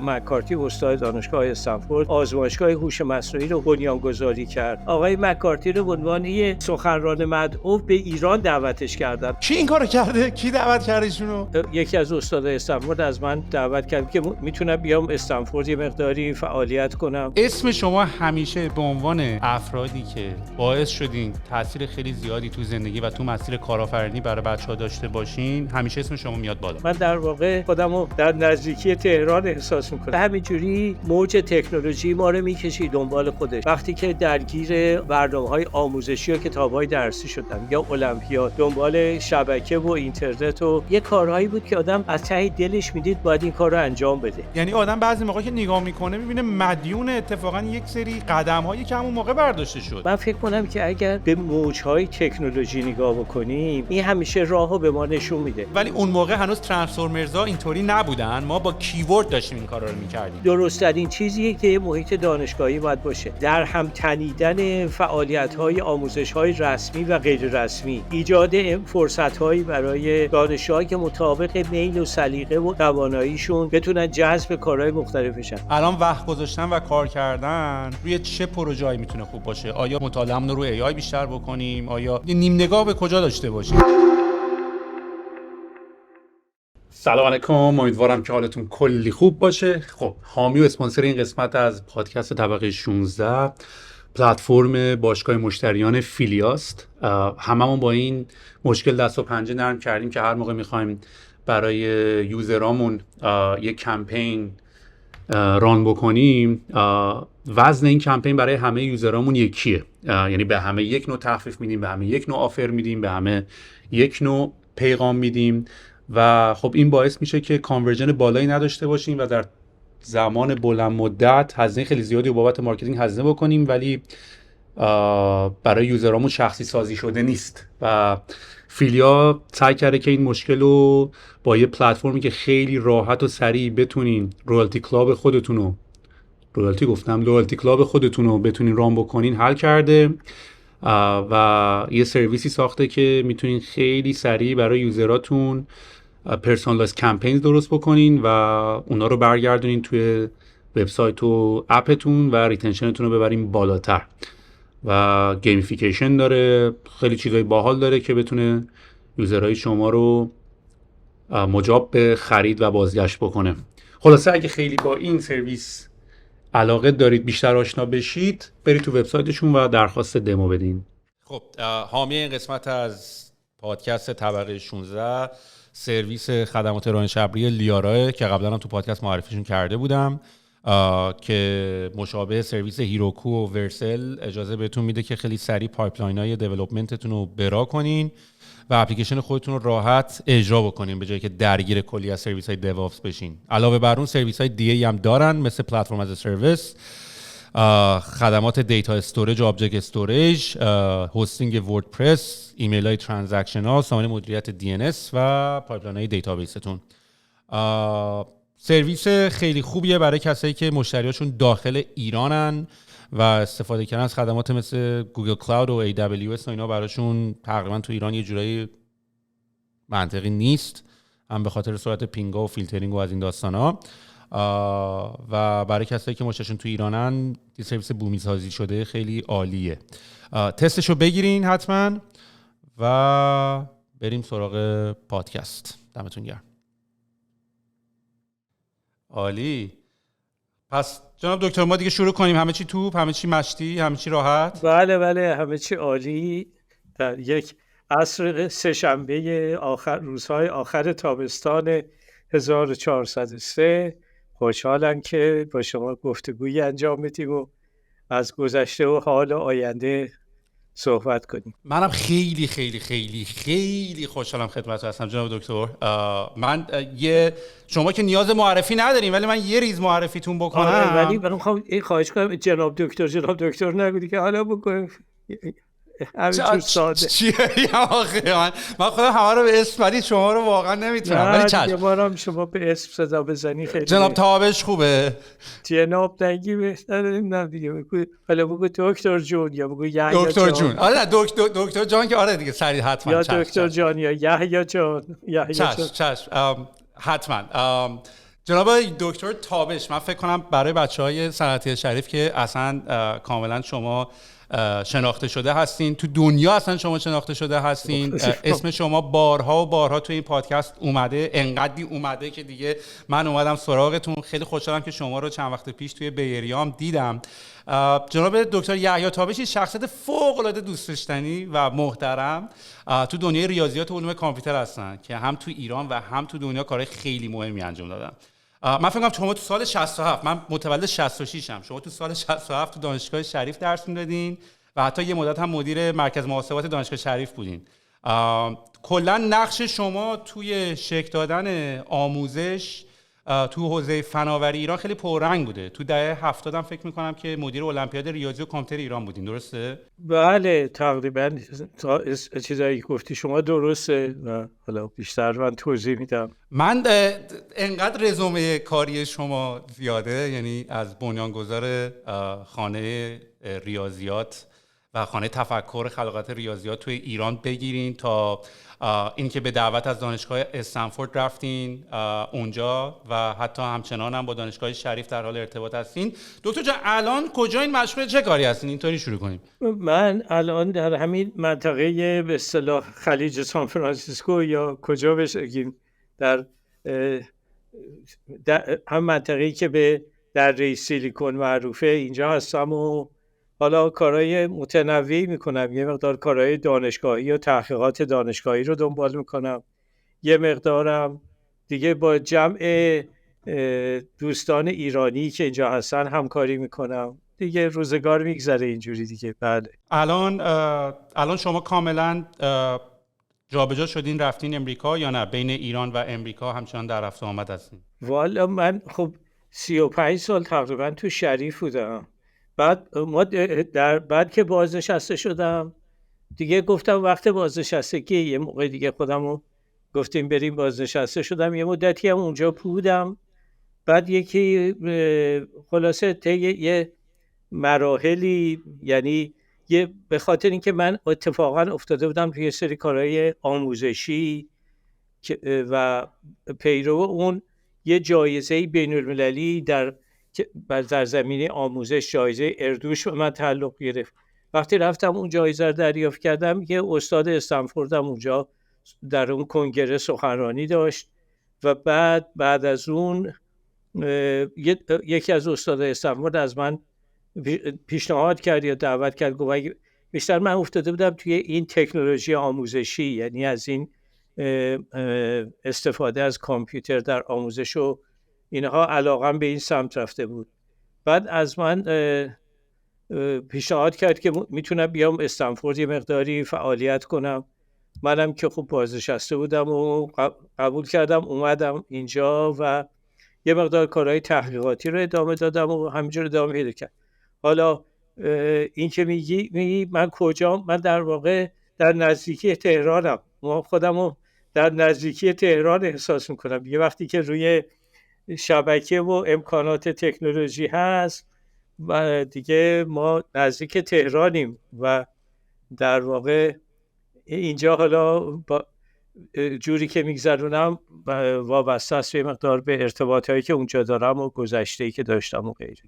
مکارتی استاد دانشگاه استنفورد آزمایشگاه هوش مصنوعی رو بنیانگذاری کرد. آقای مکارتی رو به عنوان یک سخنران مدعو به ایران دعوتش کردن. کی این کارو کرده؟ کی دعوت کرده ایشونو؟ یکی از استادای استنفورد از من دعوت کرد که میتونم بیام استنفورد یه مقداری فعالیت کنم. اسم شما همیشه به عنوان افرادی که باعث شدین تاثیر خیلی زیادی تو زندگی و تو مسیر کارآفرینی برای بچه‌ها داشته باشین، همیشه اسم شما میاد بالا. من در واقع خودمو در نزدیکی تهران احساس میکنم. همینجوری موج تکنولوژی ما رو میکشید دنبال خودش. وقتی که درگیر برنامه‌های آموزشی و کتاب‌های درسی شدم یا المپیاد، دنبال شبکه و اینترنت و یه کارهایی بود که آدم از ته دلش میدید باید این کار رو انجام بده. یعنی آدم بعضی موقع که نگاه میکنه میبینه مدیون اتفاقا یک سری قدم‌هایی که همون موقع برداشته شد. من فکر کنم که اگر به موج‌های تکنولوژی نگاه بکنیم این همیشه راهو به ما نشون میده. ولی اون موقع هنوز ترانسفورمرزها اینطوری نبودن، ما با کیورد داشتیم این کارا رو می‌کردیم. درست‌ترین چیزیه که محیط دانشگاهی باید باشه. در هم تنیدن فعالیت‌های آموزش‌های رسمی و غیر رسمی، ایجاد فرصت‌هایی برای دانشجوهایی که مطابق میل و سلیقه و تواناییشون بتونن جذب کارهای مختلف بشن. الان وقت گذاشتن و کار کردن روی چه پروژه‌ای میتونه خوب باشه؟ آیا مطالعه‌مون رو روی AI بیشتر بکنیم؟ آیا نیم نگاه به کجا داشته باشیم؟ سلام علیکم، امیدوارم که حالتون کلی خوب باشه. خب، حامی و اسپانسر این قسمت از پادکست طبقه 16 پلتفرم باشگاه مشتریان فیلیاست. هممون با این مشکل دست و پنجه نرم کردیم که هر موقع میخوایم برای یوزرامون یک کمپین ران بکنیم، وزن این کمپین برای همه یوزرامون یکیه. یعنی به همه یک نوع تخفیف میدیم، به همه یک نوع آفر میدیم، به همه یک نوع پیغام میدیم و خب این باعث میشه که کانورژن بالایی نداشته باشیم و در زمان بلند مدت هزینه خیلی زیادی رو بابت مارکتینگ هزینه بکنیم، ولی برای یوزرامون شخصی سازی شده نیست. و فیلیا سعی کرده که این مشکل رو با یه پلتفرمی که خیلی راحت و سریع بتونین لویالتی کلاب خودتون رو بتونین ران بکنین حل کرده و یه سرویسی ساخته که میتونین خیلی سریع برای یوزراتون پرسونالایز کمپینز درست بکنین و اونا رو برگردونین توی وبسایت و اپتون و ریتنشنتون رو ببرین بالاتر. و گیمیفیکیشن داره، خیلی چیزای باحال داره که بتونه یوزرهای شما رو مجاب به خرید و بازگشت بکنه. خلاصه اگه خیلی با این سرویس علاقه دارید بیشتر آشنا بشید، برید تو وبسایتشون و درخواست دمو بدین. خب، حامی این قسمت از پادکست طبقه 16 سرویس خدمات ران شبری لیارا که قبلا هم تو پادکست معرفیشون کرده بودم، که مشابه سرویس هیروکو و ورسل اجازه بهتون میده که خیلی سریع پایپلاین‌های دیولپمنتتون رو برا کنین و اپلیکیشن خودتون رو راحت اجرا بکنین به جایی که درگیر کلی از سرویس‌های دیوآپس بشین. علاوه بر اون سرویس‌های دیگه هم دارن مثل پلتفرم از سرویس، خدمات دیتا استوریج و آبجکت استوریج، هاستینگ وردپرس، ایمیل‌های ترانزکشنال، سامانه مدیریت DNS و پایپلاین‌های دیتابیستون. سرویس خیلی خوبیه برای کسایی که مشتریاشون داخل ایرانن و استفاده کردن از خدمات مثل گوگل کلاود و AWS و اینا براشون تقریبا تو ایران یه جورایی منطقی نیست، هم به خاطر سرعت پینگا و فیلترینگ و از این داستانا. و برای کسایی که مشتریاشون تو ایرانن یه سرویس بومی سازی شده خیلی عالیه. تستشو بگیرین حتما و بریم سراغ پادکست. دمتون گرم. عالی. پس جناب دکتر ما دیگه شروع کنیم. همه چی توپ، همه چی مشتی، همه چی راحت؟ بله همه چی عالی. در یک عصر سه‌شنبه روزهای آخر تابستان 1403 خوشحالم که با شما گفتگویی انجام میدیم و از گذشته و حال و آینده صحبت کنیم. منم خیلی خیلی خیلی خیلی خوشحالم خدمتتون هستم جناب دکتر. من شما که نیاز معرفی نداریم ولی من یه ریز معرفیتون بکنم. ولی من میخوام این خواهش کنم جناب دکتر نگودی که حالا بکنم همینجور ساده. چیه آخه من خودم همه رو به اسم ولی شما رو واقعا نمیتونم. ولی چشم. بارم شما به اسم صدا بزنی خیلی. جناب تابش خوبه. جناب نگی بهتره نمیدونم دیگه. حالا بگو دکتر جون یا بگو یحیی جان. دکتر جون. آره دکتر جان که آره دیگه سریع حتما. یا دکتر جان یا یحیی جان. چشم. حتما. جناب دکتر تابش، من فکر کنم برای بچه‌های صنعتی شریف که اصلا کاملا شما شناخته شده هستین، تو دنیا اصلا شما شناخته شده هستین. اسم شما بارها و بارها تو این پادکست اومده، انقدری اومده که دیگه من اومدم سراغتون. خیلی خوشحالم که شما رو چند وقت پیش توی بیریام دیدم. جناب دکتر یحیی تابشی شخصیت فوق‌العاده دوست داشتنی و محترم تو دنیای ریاضیات و علوم کامپیوتر هستن که هم تو ایران و هم تو دنیا کارهای خیلی مهمی انجام دادن. من فکر کنم شما تو سال 67، من متولد 66 ام، شما تو سال 67 تو دانشگاه شریف درس می‌دادین و حتی یه مدت هم مدیر مرکز محاسبات دانشگاه شریف بودین. کلا نقش شما توی شکل دادن آموزش تو حوزه فناوری ایران خیلی پررنگ بوده. تو دهه 70 هم فکر می‌کنم که مدیر المپیاد ریاضی و کامپیوتر ایران بودین، درسته؟ بله تقریبا چیزایی گفتی شما درسته و حالا بیشتر من توضیح میدم. من انقدر رزومه کاری شما زیاده، یعنی از بنیانگذار خانه ریاضیات و خانه تفکر خلاقیت ریاضیات توی ایران بگیرین تا اینکه به دعوت از دانشگاه استنفورد رفتین اونجا و حتی همچنان هم با دانشگاه شریف در حال ارتباط هستین. دکتر جان الان کجایین، مشغول چه کاری هستین؟ اینطوری شروع کنیم. من الان در همین منطقه به اصطلاح خلیج سان فرانسیسکو یا کجا بگیم در هم منطقه‌ای که به دره سیلیکون معروفه اینجا هستم و حالا کارهای متنوعی میکنم. یه مقدار کارهای دانشگاهی و تحقیقات دانشگاهی رو دنبال میکنم، یه مقدارم دیگه با جمع دوستان ایرانی که اینجا هستن همکاری میکنم دیگه. روزگار میگذره اینجوری دیگه. بله. الان شما کاملا جابجا شدین رفتین امریکا یا نه؟ بین ایران و امریکا همچنان در رفت و آمد هستین؟ والا من خب 35 سال تقریبا تو شریف بودم. بعد که بازنشسته شدم دیگه گفتم وقت بازنشستگی، یه موقع دیگه خودمو گفتیم بریم بازنشسته شدم. یه مدتی هم اونجا بودم. بعد یکی خلاصه یه مراحلی، یعنی به خاطر اینکه من اتفاقا افتاده بودم توی سری کارهای آموزشی و پیرو اون یه جایزه بین‌المللی در زمینه آموزش، جایزه اردوش به من تعلق گرفت. وقتی رفتم اون جایزه رو دریافت کردم، یه استاد استنفوردم اونجا در اون کنگره سخنرانی داشت و بعد از اون یکی از استادای استنفورد از من پیشنهاد کرد یا دعوت کرد، گفت بیشتر من افتاده بودم توی این تکنولوژی آموزشی، یعنی از این استفاده از کامپیوتر در آموزش و اینها، علاقم به این سمت رفته بود. بعد از من پیشنهاد کرد که میتونم بیام استنفورد یه مقداری فعالیت کنم. منم که خوب بازنشسته بودم و قبول کردم، اومدم اینجا و یه مقدار کارهای تحقیقاتی رو ادامه دادم و همینجور ادامه پیدا کرد. حالا این که میگی من کجام، من در واقع در نزدیکی تهرانم. ما خودمو در نزدیکی تهران احساس میکنم. یه وقتی که روی شبکه و امکانات تکنولوژی هست و دیگه ما نزدیک تهرانیم و در واقع اینجا حالا با جوری که میگذرونم وابسته است به مقدار به ارتباطایی که اونجا دارم و گذشته‌ای که داشتم و غیره.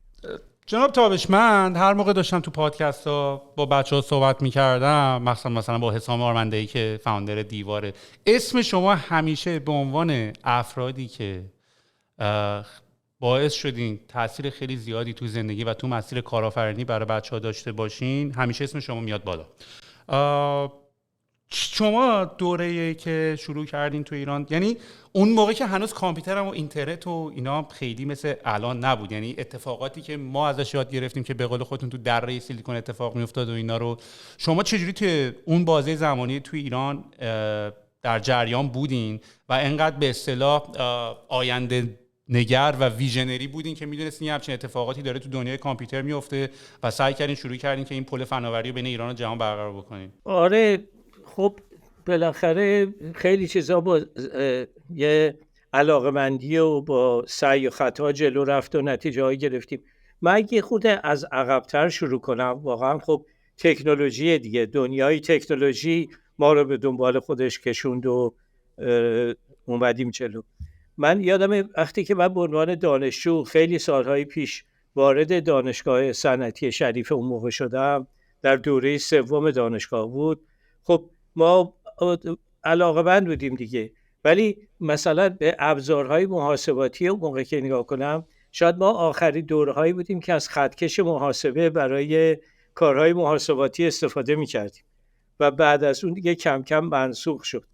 جناب تابش، من هر موقع داشتم تو پادکست ها با بچه ها صحبت میکردم، مثلا با حسام آرمنده‌ای که فاوندر دیواره، اسم شما همیشه به عنوان افرادی که باعث شدین تأثیر خیلی زیادی تو زندگی و تو مسیر کارآفرینی برای بچه ها داشته باشین، همیشه اسم شما میاد بالا. شما دوره‌ای که شروع کردین تو ایران، یعنی اون موقع که هنوز کامپیوتر و اینترنت و اینا خیلی مثل الان نبود، یعنی اتفاقاتی که ما ازش یاد گرفتیم که به قول خودتون تو دره سیلیکون اتفاق میافتاد و اینا رو شما چجوری توی اون بازه زمانی توی ایران در جریان بودین و انقدر به اصطلاح آینده نگر و ویژنری بودین که میدونستین همچین اتفاقاتی داره تو دنیای کامپیوتر میفته و سعی کردین شروع کردین که این پل فناوری رو بین ایران و جهان برقرار بکنین؟ آره خب بالاخره خیلی چیزا با یه علاقه‌مندی و با سعی و خطا جلو رفت و نتیجه هایی گرفتیم. من اگه خود از عقب‌تر شروع کنم، واقعا خب تکنولوژی دیگه، دنیای تکنولوژی ما رو به دنبال خودش کشوند و اومدیم جلو. من یادم وقتی که من به عنوان دانشجو خیلی سالهای پیش وارد دانشگاه صنعتی شریف اون موقع شدم، در دوره سوم دانشگاه بود. خب ما علاقه‌مند بودیم دیگه، ولی مثلا به ابزارهای محاسباتی اون موقع که نگاه کنم، شاید ما آخرین دورهایی بودیم که از خطکش محاسبه برای کارهای محاسباتی استفاده می‌کردیم و بعد از اون دیگه کم کم منسوخ شد.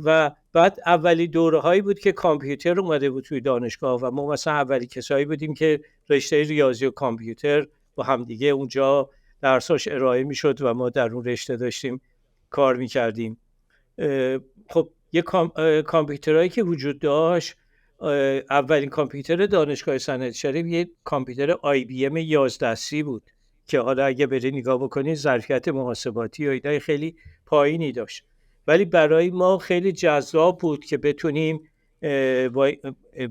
و بعد اولی دوره‌هایی بود که کامپیوتر اومده بود توی دانشگاه و ما مثلا اولی کسایی بودیم که رشته ریاضی و کامپیوتر با هم دیگه اونجا درساش ارائه میشد و ما در اون رشته داشتیم کار میکردیم. خب یه کامپیوترهایی که وجود داشت، اولین کامپیوتر دانشگاه صنعتی شریف یه کامپیوتر IBM 1130 بود که حالا اگه بری نگاه بکنید ظرفیت محاسباتی و اینا خیلی پایینی داشت، ولی برای ما خیلی جذاب بود که بتونیم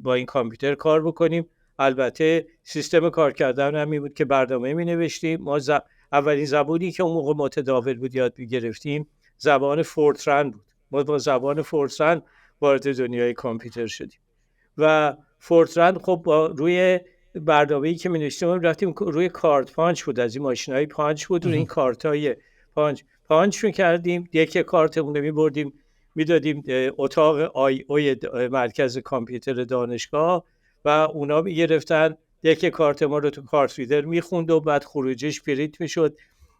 با این کامپیوتر کار بکنیم. البته سیستم کار کردن همین بود که برنامه می نوشتیم. ما اولین زبانی که اون موقع متداول بود یاد گرفتیم زبان فورترن بود. ما با زبان فورترن وارد دنیای کامپیوتر شدیم و فورترن خب با روی برنامه‌ای که می نوشتیم رفتیم روی کارت پانچ بود، از این ماشین‌های پانچ بود، روی این کارت‌های پانچ می‌کردیم، یک کارتمون رو می‌بردیم میدادیم اتاق او مرکز کامپیوتر دانشگاه و اونا می‌گرفتن یک کارت ما رو تو کارت ریدر می‌خوند و بعد خروجش پرینت می‌شد،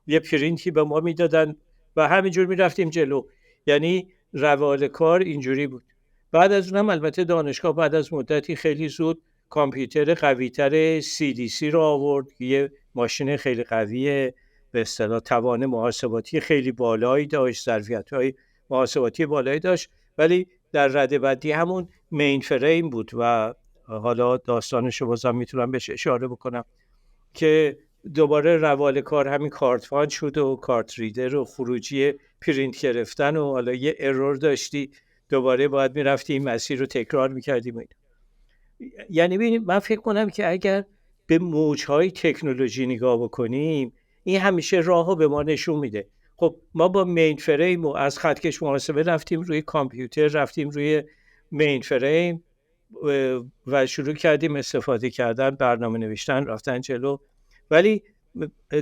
یه پرینتی به ما میدادن و همینجور می‌رفتیم جلو. یعنی روال کار اینجوری بود. بعد از اونم البته دانشگاه بعد از مدتی خیلی زود کامپیوتر قوی‌تر CDC رو آورد، یه ماشین خیلی قویه، به اصطلاح توان محاسباتی خیلی بالایی داشت، ظرفیت‌های محاسباتی بالایی داشت، ولی در رده بعدی همون مین فریم بود و حالا داستانش رو بازم میتونم بهش اشاره بکنم که دوباره روال کار همین کارت پانچ شد و کارت ریدر و خروجی پرینت گرفتن و حالا یه ارور داشتی دوباره باید میرفتی این مسیر رو تکرار میکردیم. یعنی ببینید من فکر کنم که اگر به موجهای تکنولوژی نگاه بکنیم این همیشه راهو به ما نشون میده. خب ما با مین فریم و از خطکش محاسبه رفتیم روی کامپیوتر، رفتیم روی مین فریم و شروع کردیم استفاده کردن، برنامه نوشتن، رفتن جلو. ولی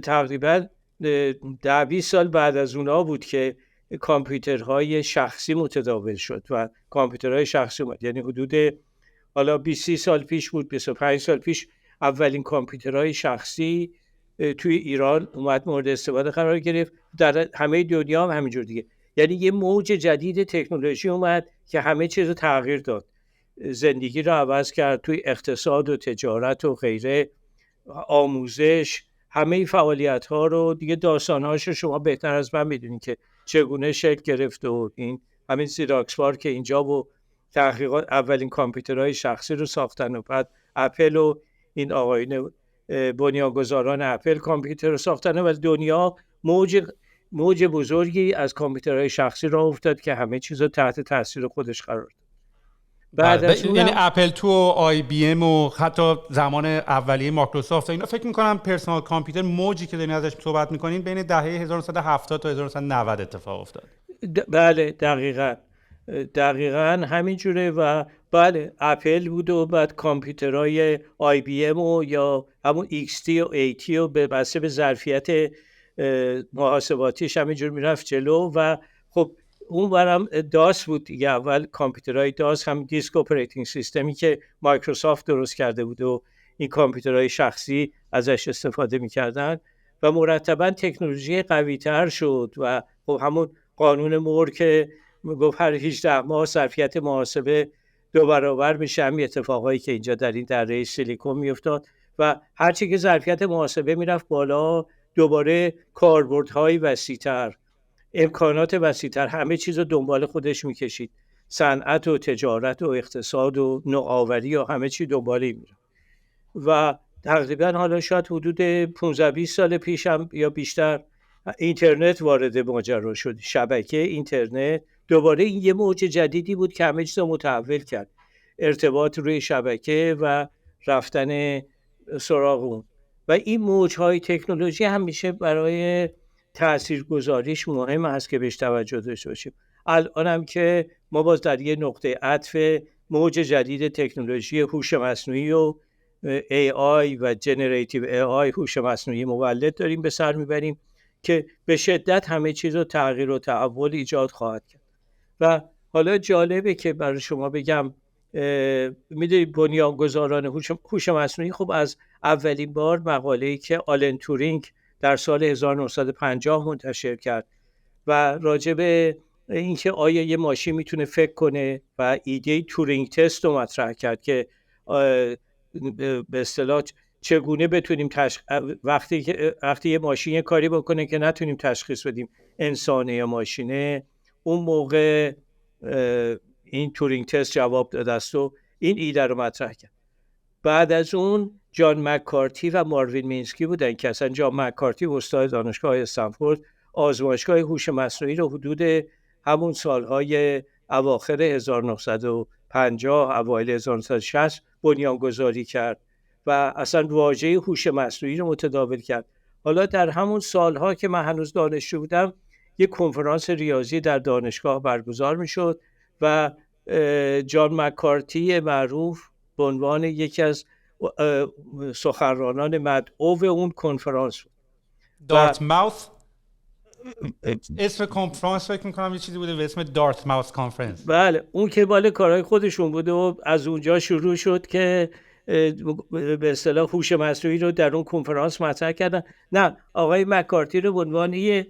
تقریبا 10-20 سال بعد از اونها بود که کامپیوترهای شخصی متداول شد و کامپیوترهای شخصی اومد. یعنی حدود حالا 20 سال پیش بود، 25 سال پیش اولین کامپیوترهای شخصی توی ایران اومد مورد استفاده قرار گرفت، در همه دنیا هم همینجور دیگه. یعنی یه موج جدید تکنولوژی اومد که همه چیز رو تغییر داد، زندگی رو عوض کرد، توی اقتصاد و تجارت و غیره، آموزش، همه فعالیت ها رو دیگه، داستانهاش رو شما بهتر از من میدونین که چگونه شکل گرفت و این همین سیراکس بار که اینجا و تحقیقات اولین کامپیوترهای شخصی رو ساختن و بعد اپل و این آقایون بنیانگذاران اپل کامپیوتر رو ساختن و دنیا موج بزرگی از کامپیوترهای شخصی را افتاد که همه چیز رو تحت تاثیر خودش قرار داد. بعد یعنی اپل تو و آی بی ام و حتی زمان اولیه مایکروسافت اینا فکر می‌کنم پرسونال کامپیوتر موجی که دارین ازش صحبت می‌کنین بین دهه 1970 تا 1990 اتفاق افتاد. بله دقیقاً همینجوره. و بله اپل بود و بعد کامپیوترهای آی بی ام و یا همون ایکس تی و ای تی و به بسته به ظرفیت محاسباتیش همینجور میرفت جلو. و خب اون برم داس بود دیگه، اول کامپیوترهای داس هم دیسک اپراتینگ سیستمی که مایکروسافت درست کرده بود و این کامپیوترهای شخصی ازش استفاده میکردن و مرتبا تکنولوژی قوی تر شد و خب همون قانون مور که گفت هر 18 ماه ظرفیت محاسبه 2 برابر میشه، همین اتفاقایی که اینجا در این دره سیلیکون میافتاد و هرچی که ظرفیت محاسبه میرفت بالا دوباره کاربردهای وسیع‌تر، امکانات وسیع‌تر، همه چیز رو دنبال خودش میکشید، صنعت و تجارت و اقتصاد و نوآوری و همه چی دنبال این میره. و تقریبا حالا شاید حدود 15-20 سال پیش هم یا بیشتر اینترنت وارد ماجرا شد، شبکه اینترنت دوباره این یه موج جدیدی بود که همه چیز رو متحول کرد، ارتباط روی شبکه و رفتن سراغ اون. و این موج‌های تکنولوژی همیشه برای تاثیرگذاریش مهم است که بهش توجه داشته باشیم. الان هم که ما باز در یه نقطه عطف موج جدید تکنولوژی هوش مصنوعی و AI و جنراتیو AI، هوش مصنوعی مولد داریم به سر میبریم که به شدت همه چیز رو تغییر و تحول ایجاد خواهد کرد. و حالا جالبه که برای شما بگم، میدونید بنیانگذاران هوش مصنوعی خب از اولین بار مقاله‌ای که آلن تورینگ در سال 1950 منتشر کرد و راجع به اینکه آیا یه ماشین میتونه فکر کنه و ایده تورینگ تست رو مطرح کرد که به اصطلاح چگونه بتونیم وقتی یه ماشین یه کاری بکنه که نتونیم تشخیص بدیم انسانه یا ماشینه، اون موقع این تورینگ تست جواب داده است و این ایده رو مطرح کرد. بعد از اون جان مککارتی و ماروین مینسکی بودن که اصلا جان مککارتی استاد دانشگاه استنفورد آزمایشگاه هوش مصنوعی رو حدود همون سالهای اواخر 1950 اوایل 1960 بنیانگذاری کرد و اصلا واژه هوش مصنوعی رو متداول کرد. حالا در همون سالها که من هنوز دانشجو بودم، یک کنفرانس ریاضی در دانشگاه برگزار میشد و جان مککارتی معروف به عنوان یکی از سخنرانان مدعو اون کنفرانس بود. دارتماوث اسم کنفرانس فکر میکنم یه چیزی بوده به اسم دارتماوث کانفرنس. بله، اون که بالا کارهای خودشون بوده و از اونجا شروع شد که به اصطلاح هوش مصنوعی رو در اون کنفرانس مطرح کردن. نه، آقای مککارتی رو به عنوان یه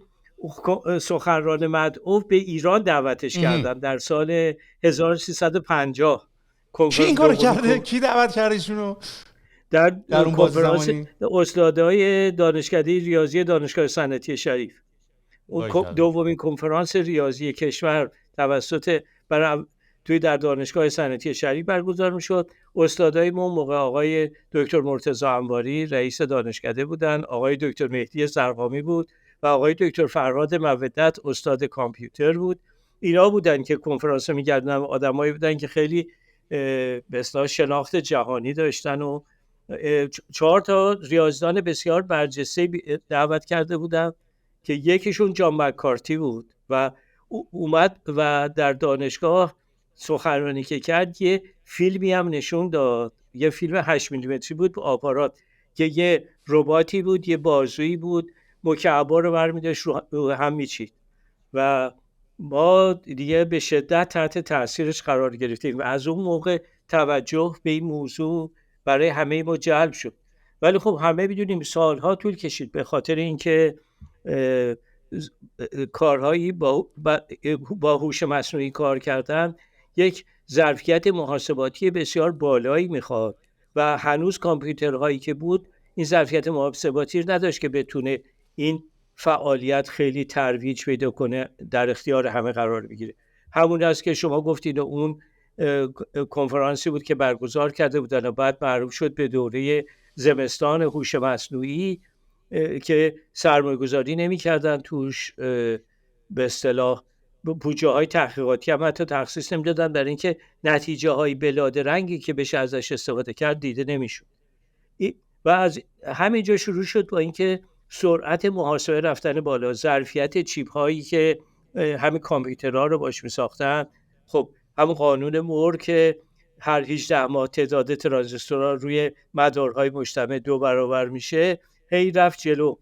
سخنران مدعو به ایران دعوتش کردن در سال 1350. کی این کارو کرده؟ کی دعوت کرده ایشونو؟ در اون کنفرانس استادای دانشکده ریاضی دانشگاه صنعتی شریف. اون دومین کنفرانس ریاضی کشور توسط توی در دانشگاه صنعتی شریف برگزار میشد. استادای اون موقع آقای دکتر مرتضی انواری رئیس دانشکده بودن، آقای دکتر مهدی زرقامی بود و آقای دکتر فرهاد مودت استاد کامپیوتر بود. اینا بودن که کنفرانس می‌کردن، آدمایی بودن که خیلی به اصطلاح شناخت جهانی داشتن و 4 تا ریاضیدان بسیار برجسته دعوت کرده بودن که یکیشون جان مککارتی بود و اومد و در دانشگاه سخنرانی که کرد یه فیلمی هم نشون داد، یه فیلم 8 میلیمتری بود با آپارات که یه رباتی بود، یه بازویی بود مکعب‌ها رو برمی‌داشت رو هم می‌چید و ما دیگه به شدت تحت تاثیرش قرار گرفتیم و از اون موقع توجه به این موضوع برای همه ما جلب شد. ولی خب همه می‌دونیم سالها طول کشید به خاطر اینکه کارهایی با هوش مصنوعی کار کردن یک ظرفیت محاسباتی بسیار بالایی میخواد و هنوز کامپیوترهایی که بود این ظرفیت محاسباتی نداشت که بتونه این فعالیت خیلی ترویج پیدا کنه، در اختیار همه قرار بگیره. همون است که شما گفتید اون کنفرانسی بود که برگزار کرده بودن و بعد معروف شد به دوره زمستان هوش مصنوعی که سرمایه‌گذاری نمی‌کردن توش، به اصطلاح بودجه‌های تحقیقاتی هم حتی تخصیص نمی‌دادن برای اینکه نتیجه‌های بلادرنگی که بشه ازش استفاده کرد دیده نمی‌شد. و از همینجا شروع شد با اینکه سرعت محاسبه رفتن بالا، ظرفیت چیپ‌هایی که همین کامپیوترها رو باش می‌ساختن، خب همون قانون مور که هر 18 ماه تعداد ترانزیستورها روی مدارهای مجتمع 2 برابر میشه، هی رفت جلو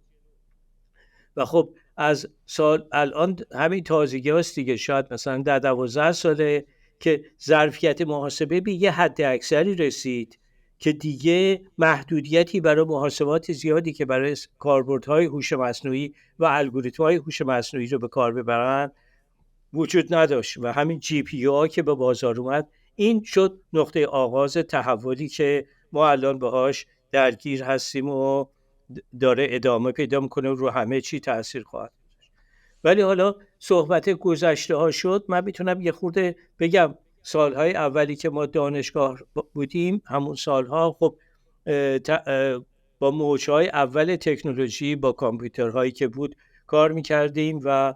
و خب از سال الان همین تازگی هست دیگه، شاید مثلا در 12 ساله که ظرفیت محاسبه به یه حد اکثری رسید که دیگه محدودیتی برای محاسبات زیادی که برای کاربردهای هوش مصنوعی و الگوریتم‌های هوش مصنوعی رو به کار ببرن وجود نداشت و همین جی پی ها که به بازار اومد، این شد نقطه آغاز تحولی که ما الان باهاش درگیر هستیم و داره ادامه پیدا میکنه و رو همه چی تأثیر خواهد داشت. ولی حالا صحبت گذشته ها شد، من میتونم یه خورده بگم سالهای اولی که ما دانشگاه بودیم، همون سالها خب با موجهای اول تکنولوژی با کامپیوترهایی که بود کار میکردیم و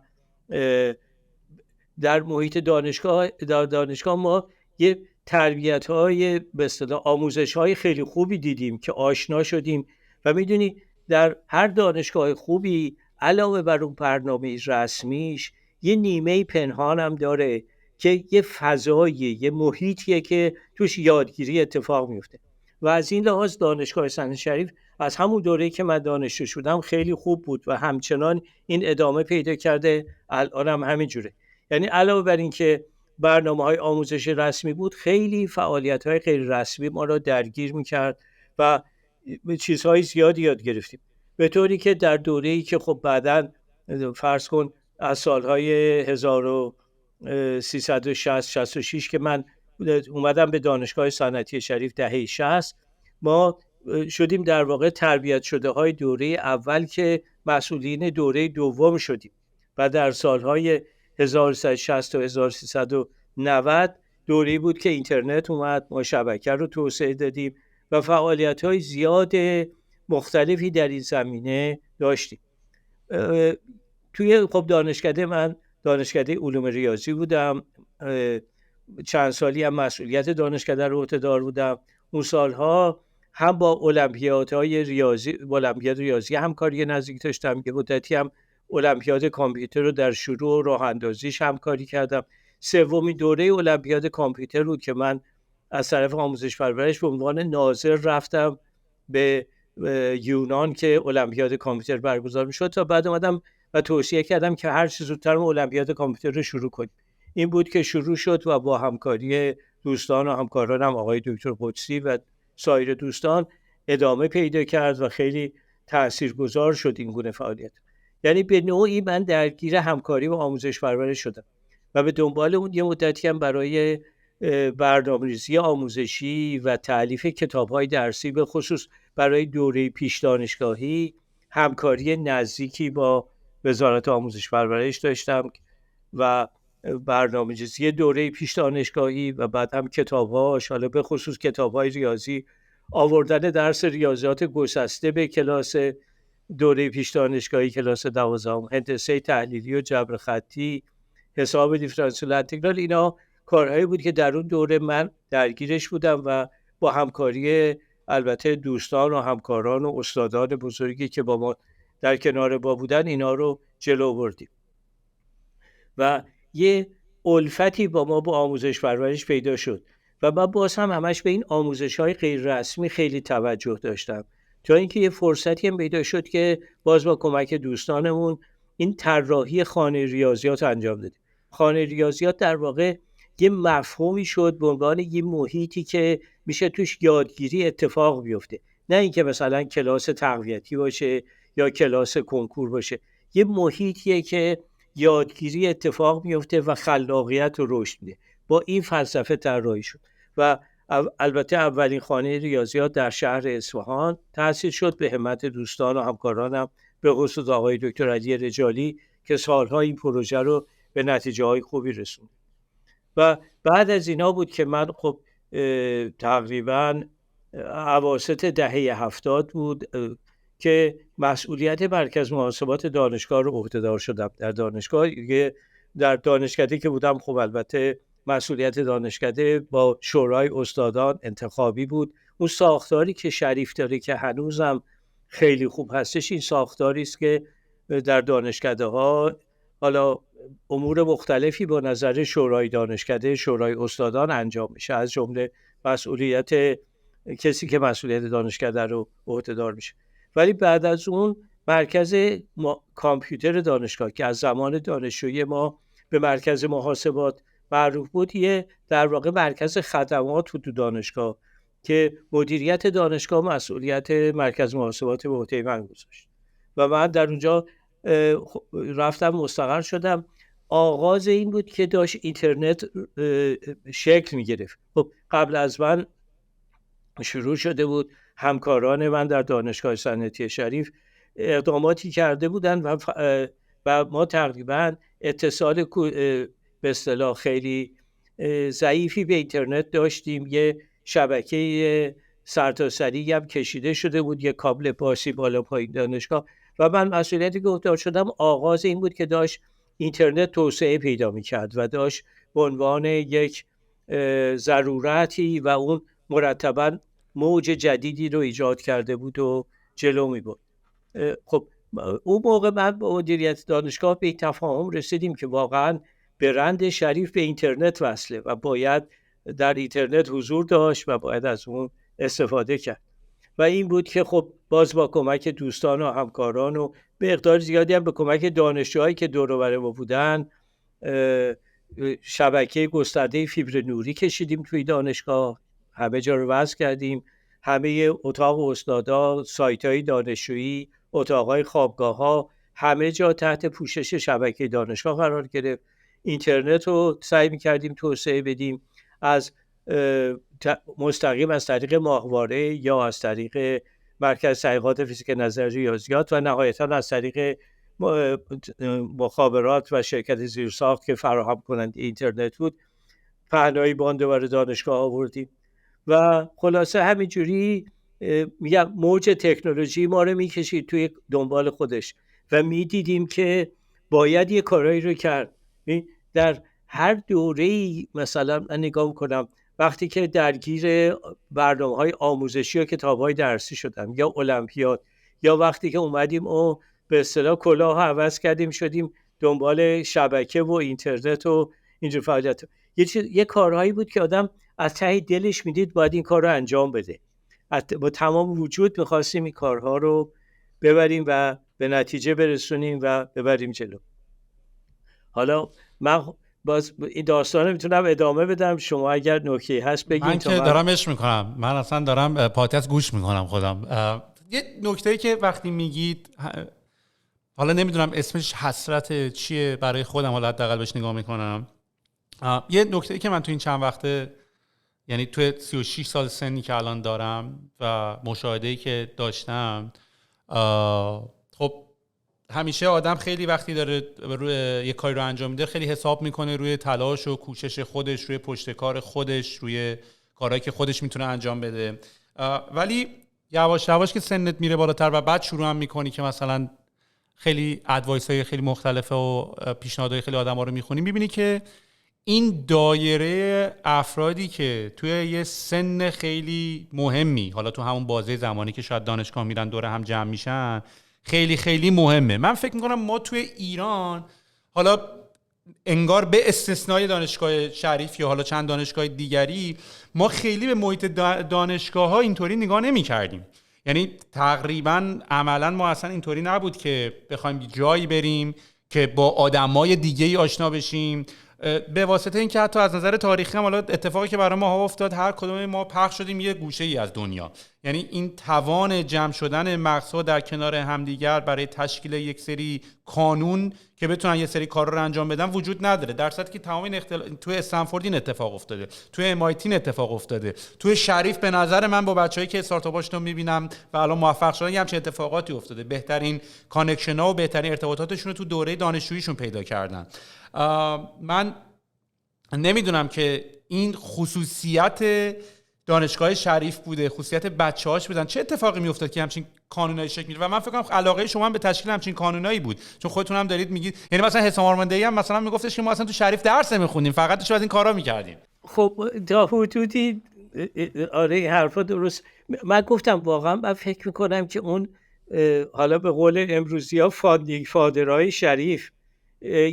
در محیط دانشگاه ما یه تربیت‌های به اصطلاح آموزش‌های خیلی خوبی دیدیم که آشنا شدیم و میدونی در هر دانشگاه خوبی علاوه بر اون برنامه رسمیش یه نیمه پنهان هم داره که یه فضاییه، یه محیطیه که توش یادگیری اتفاق میفته و از این لحاظ دانشگاه سنت شریف از همون دوره‌ای که من دانشجو شدم خیلی خوب بود و همچنان این ادامه پیدا کرده، الان هم همین جوره. یعنی علاوه بر این که برنامه‌های آموزش رسمی بود، خیلی فعالیت‌های غیر رسمی ما را درگیر می‌کرد و چیزهای زیادی یاد گرفتیم، به طوری که در دوره‌ای که خب بعداً فرض کن از سالهای 1366 که من اومدم به دانشگاه صنعتی شریف دهه 60، ما شدیم در واقع تربیت شده های دوره اول که مسئولین دوره دوم شدیم و در سالهای 1360 تا 1390 دوره‌ای بود که اینترنت اومد، ما شبکه رو توسعه دادیم و فعالیت‌های زیاد مختلفی در این زمینه داشتیم. توی خب من دانشکده علوم ریاضی بودم، چند سالی هم مسئولیت دانشکده رو عهده‌دار بودم. اون سالها هم با المپیاد ریاضی همکاری نزدیک داشتم، یه مدتی هم المپیاد کامپیوتر رو در شروع و راه اندازیش همکاری کردم. سومین دوره المپیاد کامپیوتر بود که من از طرف آموزش پرورش به عنوان ناظر رفتم به یونان که المپیاد کامپیوتر برگزار می‌شد تا بعد اومدم و توصیه کردم که هر چه زودتر المپیاد کامپیوتر رو شروع کنیم. این بود که شروع شد و با همکاری دوستان و همکارانم آقای دکتر قدسی و سایر دوستان ادامه پیدا کرد و خیلی تاثیرگذار شد این گونه فعالیت. یعنی به نوعی من درگیر همکاری و آموزش پرورش شدم و به دنبال اون یه مدتی هم برای برنامه‌ریزی آموزشی و تألیف کتاب‌های درسی به خصوص برای دوره پیش دانشگاهی همکاری نزدیکی با وزارت آموزش پرورش داشتم و برنامه‌ریزی دوره پیش دانشگاهی و بعد هم کتاب‌هاش، حالا به خصوص کتاب‌های ریاضی، آوردن درس ریاضیات گسسته به کلاس دوره پیش دانشگاهی کلاس 12، هندسه تحلیلی و جبر خطی، حساب دیفرانسیل انتگرال، اینا کارهایی بود که در اون دوره من درگیرش بودم و با همکاری البته دوستان و همکاران و استادان بزرگی که با ما در کنار با بودن اینا رو جلو بردیم و یه الفتی با ما با آموزش پرورش پیدا شد و من باز هم همش به این آموزش‌های غیر رسمی خیلی توجه داشتم تا اینکه یه فرصتی هم پیدا شد که باز با کمک دوستانمون این طراحی خانه ریاضیات انجام دادیم. خانه ریاضیات در واقع یه مفهومی شد به عنوان یه محیطی که میشه توش یادگیری اتفاق بیفته، نه اینکه مثلا کلاس تقویتی باشه یا کلاس کنکور باشه. یه محیطیه که یادگیری اتفاق میفته و خلاقیت رو رشد میده. با این فلسفه طراحی شد و البته اولین خانه ریاضیات در شهر اصفهان تأسیس شد به همت دوستان و همکارانم، به خصوص آقای دکتر علی رجالی که سالها این پروژه رو به نتیجه های خوبی رسوند. و بعد از اینا بود که من خب تقریبا اواسط دهه 70 بود که مسئولیت مرکز محاسبات دانشگاه رو عهده‌دار شدم. در دانشکده که بودم خب البته مسئولیت دانشکده با شورای استادان انتخابی بود. اون ساختاری که شریف داره که هنوزم خیلی خوب هستش، این ساختاری است که در دانشکده ها حالا امور مختلفی با نظر شورای دانشکده، شورای استادان انجام میشه، از جمله مسئولیت کسی که مسئولیت دانشکده رو عهده‌دار میشه. ولی بعد از اون مرکز کامپیوتر دانشگاه که از زمان دانشجویی ما به مرکز محاسبات معروف بود، یه در واقع مرکز خدمات بود تو دانشگاه که مدیریت دانشگاه مسئولیت مرکز محاسبات به عهده من گذاشت و من در اونجا رفتم مستقر شدم. آغاز این بود که داشت اینترنت شکل می‌گرفت. خب قبل از من شروع شده بود، همکاران من در دانشگاه صنعتی شریف اقداماتی کرده بودن و ما تقریبا اتصال به اصطلاح خیلی ضعیفی به اینترنت داشتیم. یه شبکه سرتاسری هم کشیده شده بود، یه کابل پاسی بالا پایین دانشگاه و من مسئولیتی که عهده‌دار شدم آغاز این بود که داشت اینترنت توسعه پیدا می‌کرد و داشت به عنوان یک ضرورتی و اون مرتباً موج جدیدی رو ایجاد کرده بود و جلو می‌برد. خب اون موقع من با مدیریت دانشگاه به تفاهم رسیدیم که واقعاً برند شریف به اینترنت وصله و باید در اینترنت حضور داشت و باید از اون استفاده کرد. و این بود که خب باز با کمک دوستان و همکاران و به مقدار زیادی هم به کمک دانشجوهایی که دور و بر ما بودن شبکه گسترده فیبر نوری کشیدیم توی دانشگاه، همه جا رو وصل کردیم، همه اتاق استادا، سایت‌های دانشجویی، اتاق‌های خوابگاه‌ها، همه جا تحت پوشش شبکه دانشگاه قرار گرفت. اینترنت رو سعی می‌کردیم توسعه بدیم، از مستقیم از طریق ماهواره یا از طریق مرکز تحقیقات فیزیک نظری ریاضیات و نهایتاً از طریق مخابرات و شرکت زیرساخت که فراهم کننده اینترنت بود پهنای باند برای دانشگاه آوردیم و خلاصه همینجوری میگم موج تکنولوژی ما رو میکشید توی دنبال خودش و میدیدیم که باید یه کارایی رو کرد. در هر دوره‌ای مثلا من نگاه می‌کنم وقتی که درگیر برنامه‌های آموزشی و کتاب‌های درسی شدم یا المپیاد یا وقتی که اومدیم و به اصطلاح کلاه عوض کردیم شدیم دنبال شبکه و اینترنت و اینجور فعالیت، یه کارهایی بود که آدم از ته دلش میدید باید این کار رو انجام بده، با تمام وجود می‌خواستیم این کارها رو ببریم و به نتیجه برسونیم و ببریم جلو. حالا من باز این داستان میتونم ادامه بدم، شما اگر نکته هست بگین. من که دارم عشق میکنم، من اصلا دارم پادکست گوش میکنم خودم. یه نکته‌ای که وقتی میگید، حالا نمیدونم اسمش حسرت چیه برای خودم، حالا حداقل بهش نگاه میکنم. یه نکته‌ای که من تو این چند وقته، یعنی تو 36 سال سنی که الان دارم و مشاهده‌ای که داشتم، خب همیشه آدم خیلی وقتی داره روی یه کاری رو انجام میده خیلی حساب میکنه روی تلاش و کوشش خودش، روی پشتکار خودش، روی کارهایی که خودش میتونه انجام بده. ولی یواش یواش که سنت میره بالاتر و بعد شروع هم میکنی که مثلا خیلی ادوایس‌های خیلی مختلفه و پیشنهادهای خیلی آدم‌ها رو میخونی، میبینی که این دایره افرادی که توی یه سن خیلی مهمی، حالا تو همون بازه زمانی که شاید دانشگاه میرن دوره هم جمع میشن، خیلی خیلی مهمه. من فکر میکنم ما توی ایران، حالا انگار به استثنای دانشگاه شریف یا حالا چند دانشگاه دیگری، ما خیلی به محیط دانشگاه ها اینطوری نگاه نمی کردیم. یعنی تقریبا عملا ما اصلا اینطوری نبود که بخوایم جایی بریم که با آدمای دیگه‌ای آشنا بشیم، به واسطه اینکه حتی از نظر تاریخی هم حالا اتفاقی که برای ما افتاد، هر کدوم ما پخش شدیم یه گوشه‌ای از دنیا. یعنی این توان جمع شدن مغزها در کنار همدیگر برای تشکیل یک سری قانون که بتونن یه سری کار رو انجام بدن وجود نداره. در صورتی که تمام این توی استنفورد این اتفاق افتاده، توی MIT اتفاق افتاده، توی شریف به نظر من با بچه‌ای که استارتاپاشون رو می‌بینم و الان موفق شدن یه همچین اتفاقاتی افتاده. بهترین کانکشن‌ها و بهترین ارتباطاتشون رو تو دوره دانشجوییشون پیدا کردن. من نمیدونم که این خصوصیت دانشگاه شریف بوده، خصوصیت بچه‌هاش بودن، چه اتفاقی میافتاد که همچین قانونایی شکل میگیره. و من فکر کنم علاقه شما هم به تشکیل همچین قانونایی بود، چون خودتون هم دارید میگید، یعنی مثلا حسام آرماندهی هم مثلا میگفتش که ما اصلا تو شریف درس نمیخوندیم، فقط داشتیم از این کارا میکردیم. خب تا حدودی آره حرفا درست. من گفتم واقعا من فکر میکنم که اون حالا به قول امروزی ها فادرهای شریف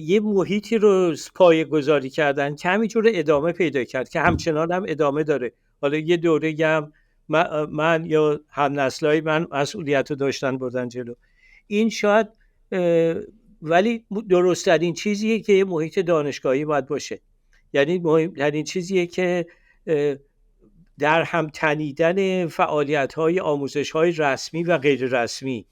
یه محیطی رو پایه گذاری کردن که همینجور ادامه پیدا کرد که همچنان هم ادامه داره. حالا یه دوره هم من یا هم نسلای من مسئولیت رو داشتن بردن جلو این شاید، ولی درست‌ترین چیزیه که یه محیط دانشگاهی باید باشه. یعنی مهمترین چیزیه که در هم تنیدن فعالیت‌های آموزش‌های رسمی و غیر رسمی،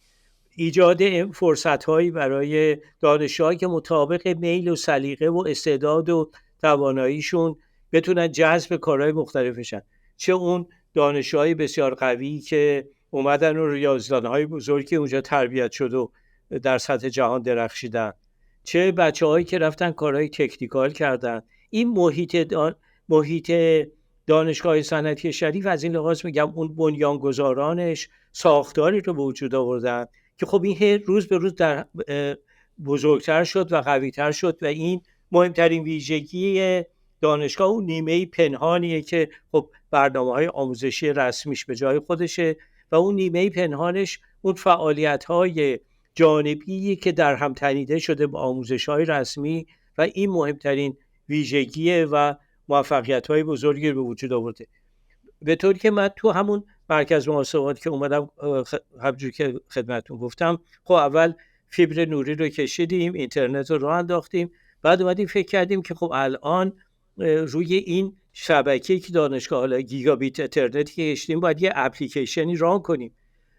ایجاد فرصت‌هایی برای دانشجوهایی که مطابق میل و سلیقه و استعداد و تواناییشون بتونن جذب کارهای مختلفشن، چه اون دانشجوهای بسیار قوی که اومدن و ریاضیدان‌های بزرگی اونجا تربیت شد و در سطح جهان درخشیدن، چه بچه‌هایی که رفتن کارهای تکنیکال کردن. این محیط دانشگاه صنعتی شریف از این لحاظ میگم اون بنیانگذارانش ساختاری رو به وجود آوردن که خب این روز به روز در بزرگتر شد و قوی‌تر شد و این مهمترین ویژگی دانشگاه اون نیمه پنهانیه که خب برنامه‌های آموزشی رسمیش به جای خودشه و اون نیمه پنهانش اون فعالیت‌های جانبی که در هم تنیده شده با آموزش‌های رسمی و این مهمترین ویژگیه و موفقیت‌های بزرگی رو به وجود آورده. به طوری که من تو همون مرکز محاسبات که اومدم، همونجور که خدمتتون گفتم، خب اول فیبر نوری رو کشیدیم، اینترنت رو راه انداختیم، بعد اومدیم فکر کردیم که خب الان روی این شبکه‌ای که دانشگاه، حالا گیگابیت اترنتی که کشیدیم، باید یه اپلیکیشنی ران کنیم.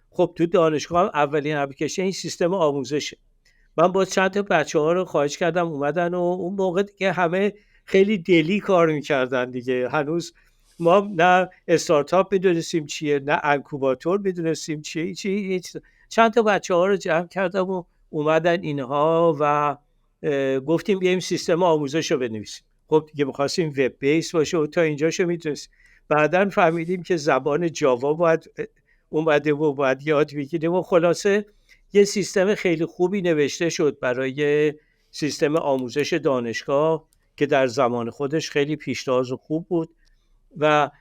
خب تو دانشگاه اولین اپلیکیشن این سیستم آموزشه. من با چند تا بچه‌ها رو خواهش کردم اومدن و اون موقع دیگه همه خیلی دلی کار می‌کردن دیگه. هنوز ما نه استارتاپ می‌دونستیم چیه، نه انکوباتور می‌دونستیم چیه. چند تا بچه‌ها رو جمع کردم و اومدن اینها و گفتیم بیایم سیستم آموزش رو بنویسیم. خب دیگه می‌خواستیم وب بیس باشه و تا اینجاشو می‌دونستیم. بعداً فهمیدیم که زبان جاوا باید اومده و باید یاد بگیریم و خلاصه یه سیستم خیلی خوبی نوشته شد برای سیستم آموزش دانشگاه که در زمان خودش خیلی پیشتاز و خوب بود. و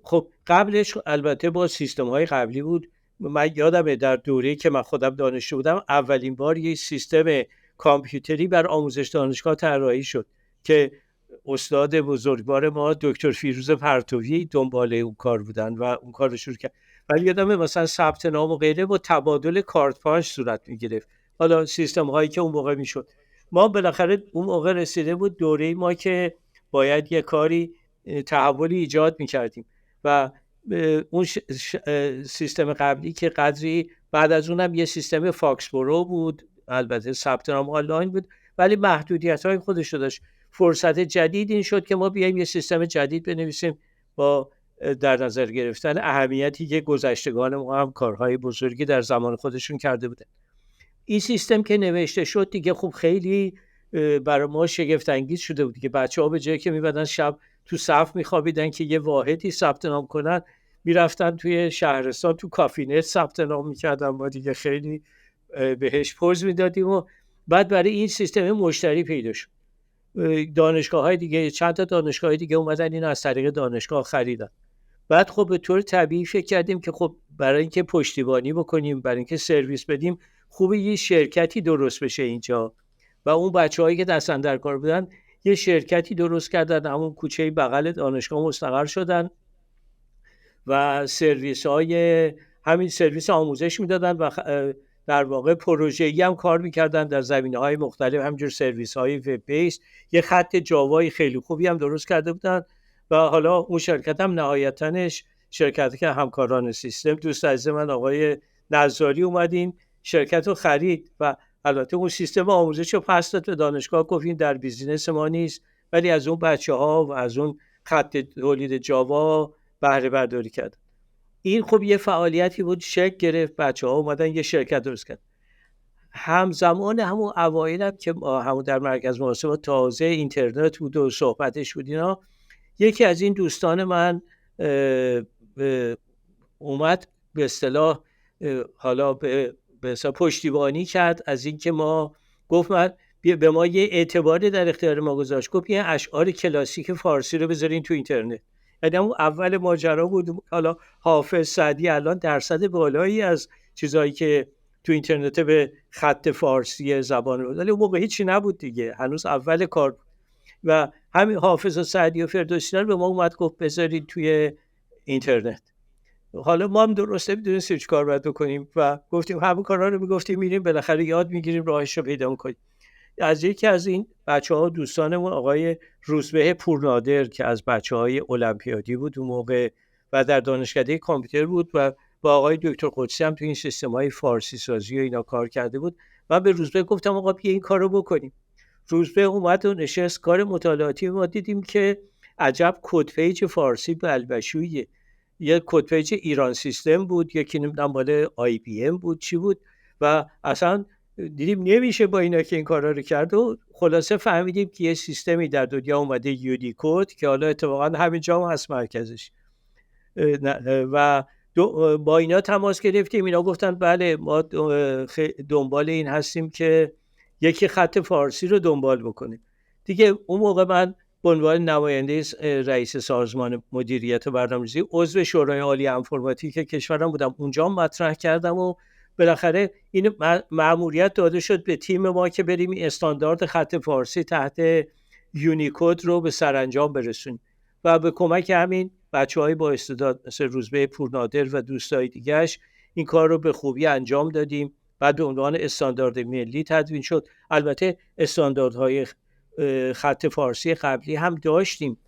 خب قبلش البته با سیستم‌های قبلی بود. من یادمه در دوره‌ای که من خودم دانشجو بودم اولین بار یه سیستم کامپیوتری بر آموزش دانشگاه طراحی شد که استاد بزرگوار ما دکتر فیروز پرتوی دنبال اون کار بودن و اون کار رو شروع کرد. ولی یادمه مثلا ثبت نام و غیره با تبادل کارت پاش صورت می‌گرفت. حالا سیستم هایی که اون موقع میشد، ما بالاخره اون موقع رسیده بود دوره ما که باید یه کاری تحولی ایجاد می‌کردیم و اون سیستم قبلی که قدری، بعد از اونم یه سیستم فاکس برو بود، البته ثبت نام آنلاین بود ولی محدودیت‌های خودش داشت. فرصت جدید این شد که ما بیایم یه سیستم جدید بنویسیم با در نظر گرفتن اهمیتی که گذشتگان ما هم کارهای بزرگی در زمان خودشون کرده بودن. این سیستم که نوشته شد دیگه خب خیلی برای ما شگفت انگیز شده بود که بچه‌ها به جایی که می‌بدن شب تو صف می‌خوابیدن که یه واحدی ثبت نام کنن، می‌رفتن توی شهرستان تو کافینت ثبت نام می‌کردن. ما دیگه خیلی بهش پوز میدادیم و بعد برای این سیستم مشتری پیدا شد. دانشگاه‌های دیگه، چند تا دانشگاه دیگه اومدن این از طریق دانشگاه خریدن. بعد خب به طور طبیعی فکر کردیم که خب برای اینکه پشتیبانی بکنیم، برای اینکه سرویس بدیم، خوبه یه شرکتی درست بشه اینجا. و اون بچه‌هایی که دست اندر کار بودن یه شرکتی درست کردن، همون کوچه بغل دانشگاه مستقر شدن و همین سرویس آموزش میدادن و در واقع پروژه‌ای هم کار میکردن در زمینه‌های مختلف، همینجور سرویس‌های وب بیس. یه خط جاوای خیلی خوبی هم درست کرده بودن و حالا اون شرکت هم نهایتاًش شرکتی که همکاران سیستم، دوست عزیز من آقای نظاری اومدین شرکت رو خرید و البته اون سیستم آموزش رو پس داد به دانشگاه، گفتین در بیزینس ما نیست ولی از اون بچه‌ها و از اون خط تولید جاوا بهره برداری کرد. این خب یه فعالیتی بود، شکل گرفت، بچه‌ها اومدن یه شرکت درست کردن. همزمان همون اوایل که همون در مرکز محاسبات تازه اینترنت بود و صحبتش بود اینا، یکی از این دوستان من اومد به اصطلاح حالا به اصطلاح پشتیبانی کرد از این که ما گفت من به ما یه اعتباری در اختیار ما گذاشت، گفت یه اشعار کلاسیک فارسی رو بذارین تو اینترنت. یعنی اون اول ماجرا بود. حالا حافظ، سعدی الان درصد بالایی از چیزایی که تو اینترنت به خط فارسی زبان رو، ولی اون موقع هیچی نبود دیگه، هنوز اول کار. و همین حافظ و سعدی و فردوسی رو به ما اومد گفت بذارید توی اینترنت. حالا ما هم درسته میدونستیم چی کار باید بکنیم و گفتیم همون کارا رو میگفتیم میریم بالاخره یاد میگیریم راهش رو پیدا میکنیم. از یکی از این بچه‌ها دوستانمون آقای روزبه پورنادر که از بچه‌های المپیادی بود اون موقع و در دانشکده کامپیوتر بود و با آقای دکتر قدسی هم تو این سیستم‌های فارسی سازی و اینا کار کرده بود. من به روزبه گفتم آقا بیا این کارو بکنیم. روزبه اومد و نشست کار مطالعاتی. ما دیدیم که عجب کد پیج فارسی بلبشویه. یه کد پیج ایران سیستم بود، یکی نمیدونم مال IBM بود چی بود و اصلا دیدیم نمیشه با اینا که این کارا رو کرد و خلاصه فهمیدیم که یه سیستمی در دنیا اومده یونیکد که حالا اتفاقا همینجا هم هست مرکزش و با اینا تماس گرفتیم. اینا گفتن بله ما دنبال این هستیم که یکی خط فارسی رو دنبال بکنیم. دیگه اون موقع من به عنوان نماینده رئیس سازمان مدیریت و برنامه‌ریزی عضو شورای عالی انفرماتیک کشورم بودم، اونجا مطرح کردم و بالاخره این مأموریت داده شد به تیم ما که بریم استاندارد خط فارسی تحت یونیکود رو به سرانجام برسونیم و به کمک همین بچه‌های با استعداد مثل روزبه پورنادر و دوستای دیگه‌اش این کار رو به خوبی انجام دادیم. بعد به عنوان استاندارد ملی تدوین شد. البته استانداردهای خط فارسی قبلی هم داشتیم.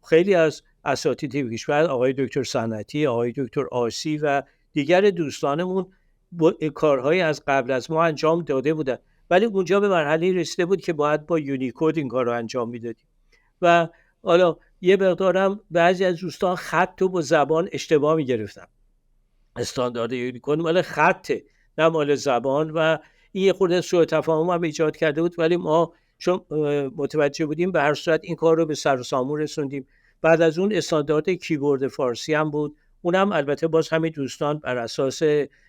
خیلی از اساتید کشور، آقای دکتر صنعتی، آقای دکتر آسی و دیگر دوستانمون کارهای از قبل از ما انجام داده بودن، ولی اونجا به مرحله رسیده بود که باید با یونیکود این کار رو انجام میدادیم. و حالا یه مقدارم بعضی از دوستان خط رو با زبان اشتباه میگرفتن. استاندارد یونیکود مال خطه نه مال زبان و این یه خورده سوء تفاهم هم ایجاد کرده بود، ولی ما چون متوجه بودیم به هر صورت این کار رو به سر و سامون رسوندیم. بعد از اون استاندارد کیبورد فارسی هم بود، اونم البته باز همین دوستان بر اساس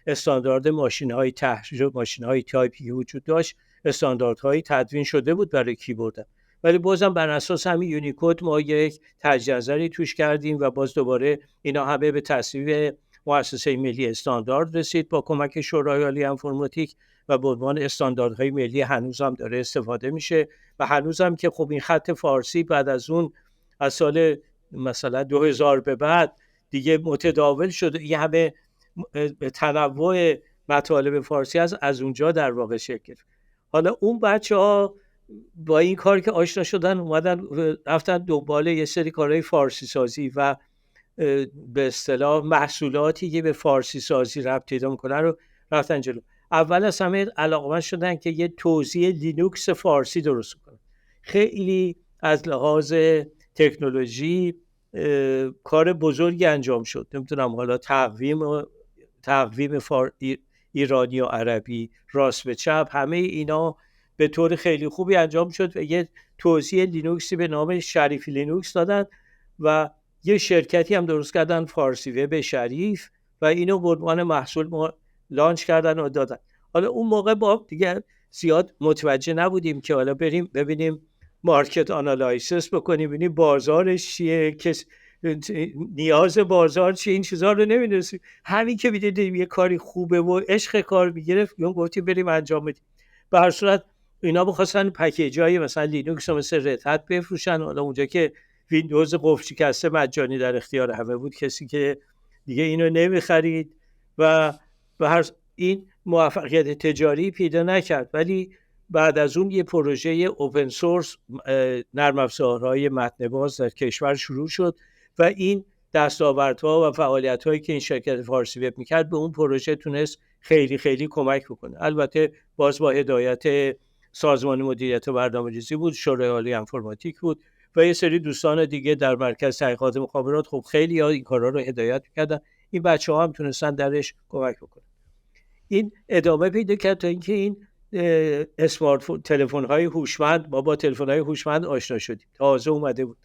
استاندارد ماشین‌های تحریر و ماشین‌های تایپی وجود داشت استانداردهای تدوین شده بود برای کیبورد، ولی بازم بر اساس همین یونیکود ما یک تجزیه نظری توش کردیم و باز دوباره اینا همه به تصویب مؤسسه ملی استاندارد رسید با کمک شورای عالی انفرماتیک و به عنوان استانداردهای ملی هنوز هم داره استفاده میشه و هنوز هم که خب این خط فارسی بعد از اون از سال مثلا 2000 به بعد دیگه متداول شده، یه همه تنوع مطالب فارسی از اونجا در واقع شکل گرفت. حالا اون بچه‌ها با این کار که آشنا شدن اومدن رفتن دنبال یه سری کارهای فارسی سازی و به اصطلاح محصولاتی که به فارسی سازی ربط پیدا میکنن رو رفتن جلو. اول از همه علاقه‌مند شدن که یه توزیع لینوکس فارسی درست کنن. خیلی از لحاظ تکنولوژی کار بزرگی انجام شد. نمیدونم حالا تقویم ایرانی و عربی، راست به چپ، همه اینا به طور خیلی خوبی انجام شد و یه توزیع لینوکسی به نام شریفی لینوکس دادن و یه شرکتی هم درست کردن فارسی وب شریف و اینو به عنوان محصول ما لانچ کردن و دادن. حالا اون موقع با دیگه زیاد متوجه نبودیم که حالا بریم ببینیم مارکت آنالایسیس بکنیم، ببینیم بازارش چیه، نیاز بازار چیه، این چیزا رو نمی‌دونستیم. همین که می‌دیدیم یه کاری خوبه و عشق کار می‌گرفت گفتیم بریم انجام بدیم. به هر صورت اینا بخواستن پکیجای مثلا لینوکس مثل رد هت بفروشن. حالا اونجا که ویندوز قفل شکسته مجانی در اختیار همه بود، کسی که دیگه اینو نمی‌خرید و به هر این موفقیت تجاری پیدا نکرد. ولی بعد از اون یه پروژه اوپن سورس نرم افزارهای متن باز در کشور شروع شد و این دستاوردها و فعالیت‌هایی که این شرکت فارسی وب می‌کرد به اون پروژه تونست خیلی خیلی کمک بکنه. البته باز با هدایت سازمان مدیریت و برنامه‌ریزی بود، شورای عالی انفرماتیک بود و یه سری دوستان دیگه در مرکز تحقیقات مخابرات. خب خیلی ها این کارا رو هدایت می‌کردن، این بچه‌ها هم تونستن درش کمک بکنن. این ادامه پیدا کرد تا اینکه این اسمارت فون، تلفن‌های هوشمند، ما با تلفن‌های هوشمند آشنا شدیم، تازه اومده بود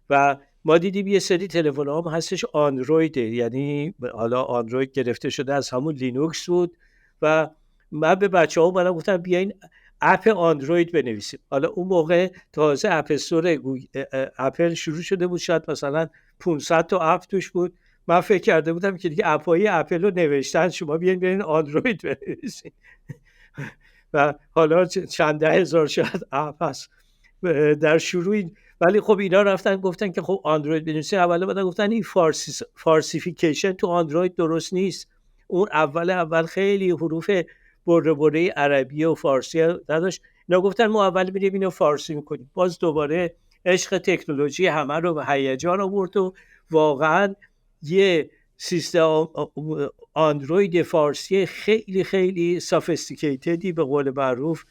و ما دیدیم یه سری تلفن‌ها هم هستش اندرویده، یعنی حالا اندروید گرفته شده از همون لینوکس بود و من به بچه‌ها اومدم گفتم بیاین اپ اندروید بنویسیم. حالا اون موقع تازه اپ استور اپل شروع شده بود، شاید مثلا 500 تا اپ توش بود. من فکر کرده بودم که دیگه اپ‌های اپل رو نوشتن، شما بیاین اندروید بنویسین و حالا چند ده هزار شاید اپ هست در شروع. ولی خب اینا رفتن گفتن که خب اندروید بنویسین. اولا بعد گفتن این فارسیفیکیشن تو اندروید درست نیست. اون اول خیلی حروف بره عربی و فارسی نداشت. اینا گفتن ما اول میریم اینو فارسی میکنیم. باز دوباره عشق تکنولوژی همه رو به هیجان آورد و واقعا یه سیستم اندروید فارسی خیلی خیلی سافیستیکیتدی به قول معروف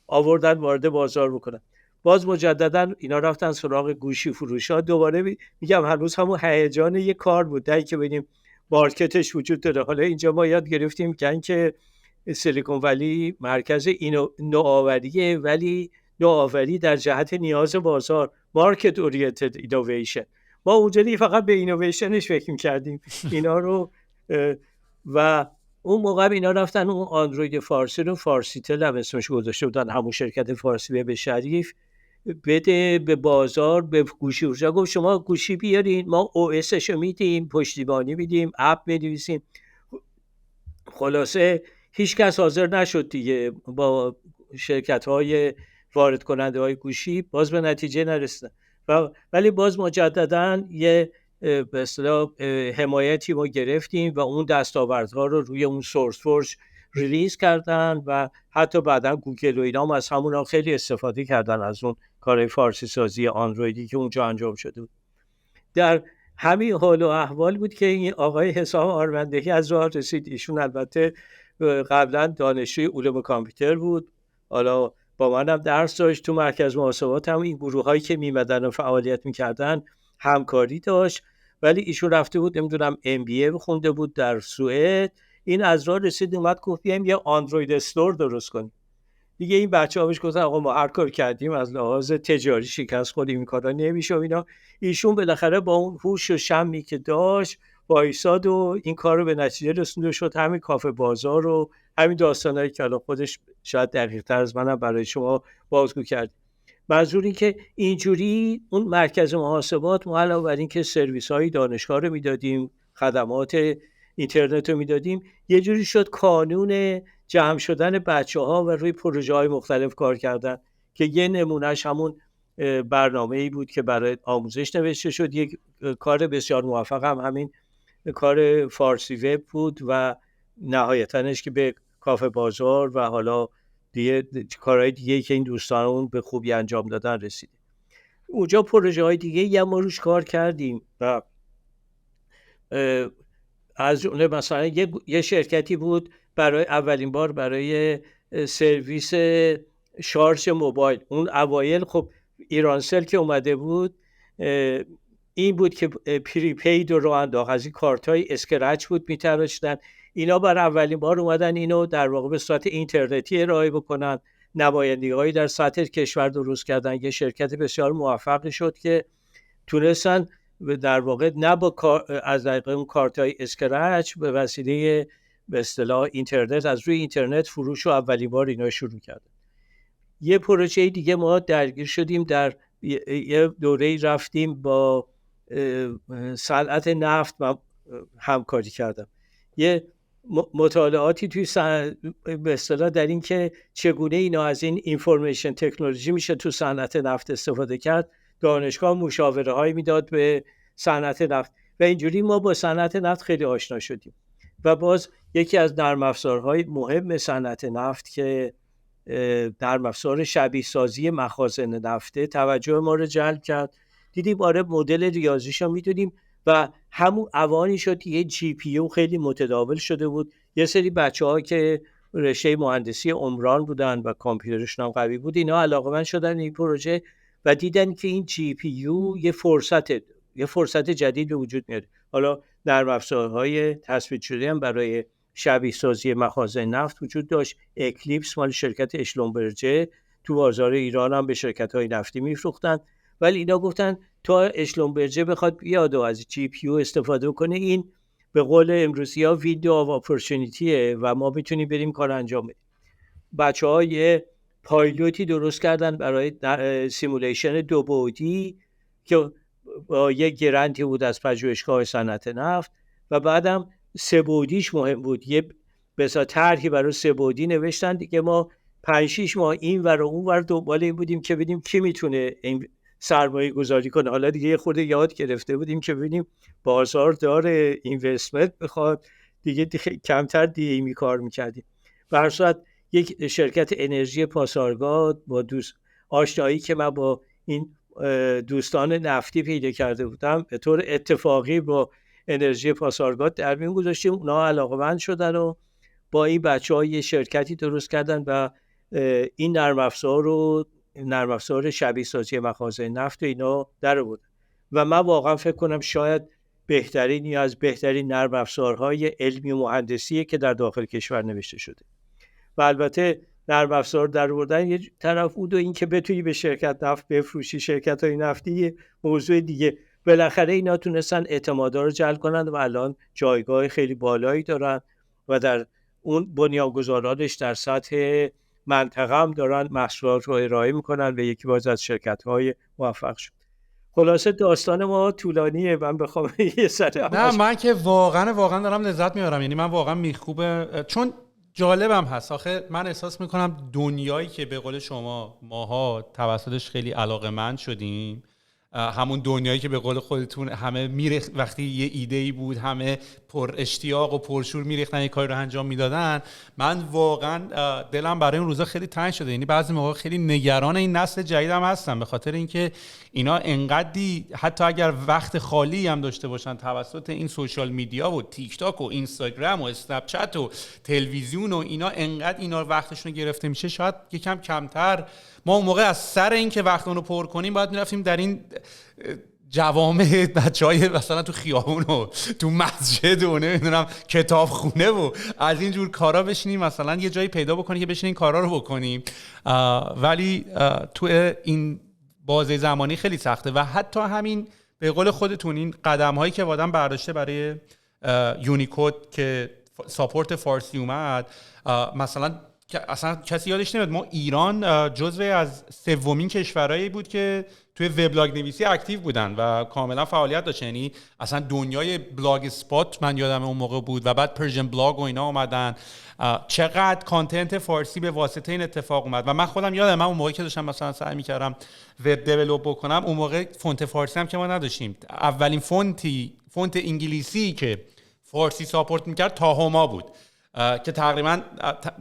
آوردن وارد بازار بکنن. باز مجددا اینا رفتن سراغ گوشی فروشا. دوباره میگم هنوز همون هیجان یه کار بود، تا اینکه ببینیم مارکتش وجود داره. حالا اینجا ما یاد گرفتیم که سیلیکون ولی مرکز نوآوریه، ولی نوآوری در جهت نیاز بازار، مارکت اورینتد اینویشن. ما اونجوری فقط به اینویشنش فکر می‌کردیم اینا رو و اون موقع اینا رفتن اون اندروید فارسی رو فارسی تل هم اسمش گذاشته بودن، همون شرکت فارسی وب شریف، بده به بازار، به گوشی فروشا. گفت شما گوشی بیارین، ما او اسش رو میدیم، پشتیبانی میدیم، اپ بنویسیم. خلاصه هیچ کس حاضر نشد دیگه با شرکت‌های وارد کننده های گوشی، باز به نتیجه نرسیدن. ولی باز مجددا یه به اصطلاح حمایتی ما گرفتیم و اون دستاوردها رو روی اون سورس فورج ریلیز کردن و حتی بعدا گوگل و اینا هم از همون خیلی استفاده کردن از اون کار فارسی سازی اندرویدی که اونجا انجام شده بود. در همین حال و احوال بود که این آقای حسام آرمندهی از راه رسید. ایشون البته قبلا دانشجوی علوم کامپیوتر بود، حالا با منم درس داشت، تو مرکز محاسبات هم این گروه هایی که میمدن و فعالیت میکردن همکاری داشت. ولی ایشون رفته بود نمیدونم MBA خونده بود در سوئد. این از راه رسید اومد گفت بیایم یه اندروید استور درست کنیم. دیگه این بچه‌ها بهش گفتن آقا ما هر کار کردیم از لحاظ تجاری شکست خوردیم، این کارا نمیشه و اینا. ایشون بالاخره با اون هوش و شمی که داشت وایساد و این کار رو به نتیجه رسوند و شد همین کافه بازار و همین داستانایی که الان خودش شاید دقیق‌تر از منم برای شما بازگو کرد. منظور این که اینجوری اون مرکز محاسبات ما علاوه بر این که سرویس‌های دانشگاه رو میدادیم، خدمات اینترنت رو میدادیم، یه جوری شد کانون جمع شدن بچه‌ها و روی پروژه‌های مختلف کار کردن که یه نمونهش همون برنامه‌ای بود که برای آموزش نوشته شد. یک کار بسیار موفق هم همین کار فارسی وب بود و نهایتاًش که به کافه بازار و حالا دیگه کارهای دیگه که این دوستانمون به خوبی انجام دادن رسید. اونجا پروژه های دیگه هم ما روش کار کردیم و از اون مثلا یه شرکتی بود برای اولین بار برای سرویس شارژ موبایل. اون اوایل خب ایرانسل که اومده بود این بود که پریپید رو انداخت، از این کارت‌های اسکرچ بود می‌تراشتن. اینا برای اولین بار اومدن اینو در واقع به صورت اینترنتی ارائه بکنن. نمایندگی‌هایی در سطح کشور درست کردن. یه شرکت بسیار موفقی شد که تونستن در واقع نه با از طریق اون کارت‌های اسکرچ به وسیله به اصطلاح اینترنت از روی اینترنت فروش رو اولین بار اینا شروع کردن. یه پروژه دیگه ما درگیر شدیم، در یه دوره‌ای رفتیم با صنعت نفت همکاری کردم. یه مطالعاتی توی به اصطلاح در این که چگونه اینا از این اینفورمیشن تکنولوژی میشه تو صنعت نفت استفاده کرد. دانشگاه مشاوره هایی میداد به صنعت نفت و اینجوری ما با صنعت نفت خیلی آشنا شدیم. و باز یکی از نرم افزارهای مهم صنعت نفت که نرم افزار شبیه سازی مخازن نفته توجه ما رو جلب کرد. دیدیم آره مدل ریاضیشو میدونیم و همون اوانی شد یه جی پی یو خیلی متداول شده بود. یه سری بچه‌ها که رشته مهندسی عمران بودن و کامپیوترشون هم قوی بود، اینا علاقه‌مند شدن این پروژه و دیدن که این جی پی یو یه فرصت جدید به وجود میاره. حالا نرم افزارهای تثبیت شده هم برای شبیه سازی مخازن نفت وجود داشت. اکلیپس مال شرکت اشلومبرجه تو بازار ایران هم به شرکت‌های نفتی میفروختن. ولی اینا گفتن تا اشلومبرجه بخواد بیاد و از جی پی یو استفاده کنه، این به قول امروزی‌ها ویندو آف اپورتونیتیه و ما میتونیم بریم کار انجام بدیم. بچه‌ها یه پایلوتی درست کردن برای سیمولیشن 2 بعدی که با یه گرانتی بود از پژوهشگاه صنعت نفت و بعدم 3 بعدیش مهم بود. یه بسا طرحی برای 3 بعدی نوشتن دیگه. ما 5-6 ماه این ور و اون ور دنبال این بودیم که ببینیم کی میتونه این سرمایه گذاری کنه. حالا دیگه یه خورده یاد گرفته بودیم که ببینیم بازار داره اینوستمنت بخواد، دیگه کمتر دیمی کار میکردیم. به هر صورت یک شرکت انرژی پاسارگاد با آشنایی که من با این دوستان نفتی پیدا کرده بودم به طور اتفاقی با انرژی پاسارگاد در میون گذاشتیم. اونا علاقه‌مند شدن و با این بچه‌ها یه شرکتی درست کردن و این نرم افزار شبیه سازی مخازن نفت و اینا در آورد. و من واقعا فکر کنم شاید بهترین یا از بهترین نرم افزارهای علمی و مهندسی که در داخل کشور نوشته شده. و البته نرم افزار در آوردن یه طرف بود و این که بتونی به شرکت نفت بفروشی، شرکت‌های نفتی موضوع دیگه. بالاخره اینا تونستن اعتمادا رو جلب کنن و الان جایگاه خیلی بالایی دارن و در اون بنیانگذارانش در سطح منطقه هم دارن محصولات رو ارائه میکنن و یکی باز از شرکت‌های موفق شد. خلاصه داستان ما طولانیه، من بخوام یه سر نه من که واقعا دارم لذت میبرم، یعنی من واقعا میخوبه، چون جالبم هست. آخه من احساس میکنم دنیایی که به قول شما ماها توسطش خیلی علاقه‌مند شدیم، همون دنیایی که به قول خودتون همه میریخت وقتی یه ایده‌ای بود همه پر اشتیاق و پرشور میریختن یه کاری رو انجام میدادن، من واقعا دلم برای اون روزا خیلی تنگ شده. یعنی بعضی موقع خیلی نگران این نسل جدیدم هستم، به خاطر اینکه اینا انقدی حتی اگر وقت خالی هم داشته باشن توسط این سوشال میدیا و تیک تاک و اینستاگرام و اسنپ چت و تلویزیون و اینا، انقدر اینا وقتشون گرفته میشه، شاید یکم کمتر ما اون موقع از سر این که وقتمون رو پر کنیم باید میرفتیم در این جوامع بچهای مثلا تو خیابون و تو مسجد و نمیدونم کتابخونه و از این جور کارا بشینیم، مثلا یه جایی پیدا بکنیم که بشینیم کارا رو بکنیم. ولی تو این بازه زمانی خیلی سخته و حتی همین به قول خودتون این قدم هایی که آدم برداشته برای یونیکود که ساپورت فارسی اومد، مثلا اصلا کسی یادش نمیاد ما ایران جزو از سومین کشورهایی بود که توی وبلاگ نویسی اکتیو بودن و کاملا فعالیت داشت. یعنی اصلا دنیای بلاگ اسپات من یادم اون موقع بود و بعد پرژن بلاگ و اینا اومدن. چقدر کانتنت فارسی به واسطه این اتفاق اومد و من خودم یادم من اون موقعی که داشتم مثلا سعی می‌کردم وب دیولپ بکنم، اون موقع فونت فارسی هم که ما نداشتیم. اولین فونت انگلیسی که فارسی ساپورت می‌کرد تاهما بود که تقریبا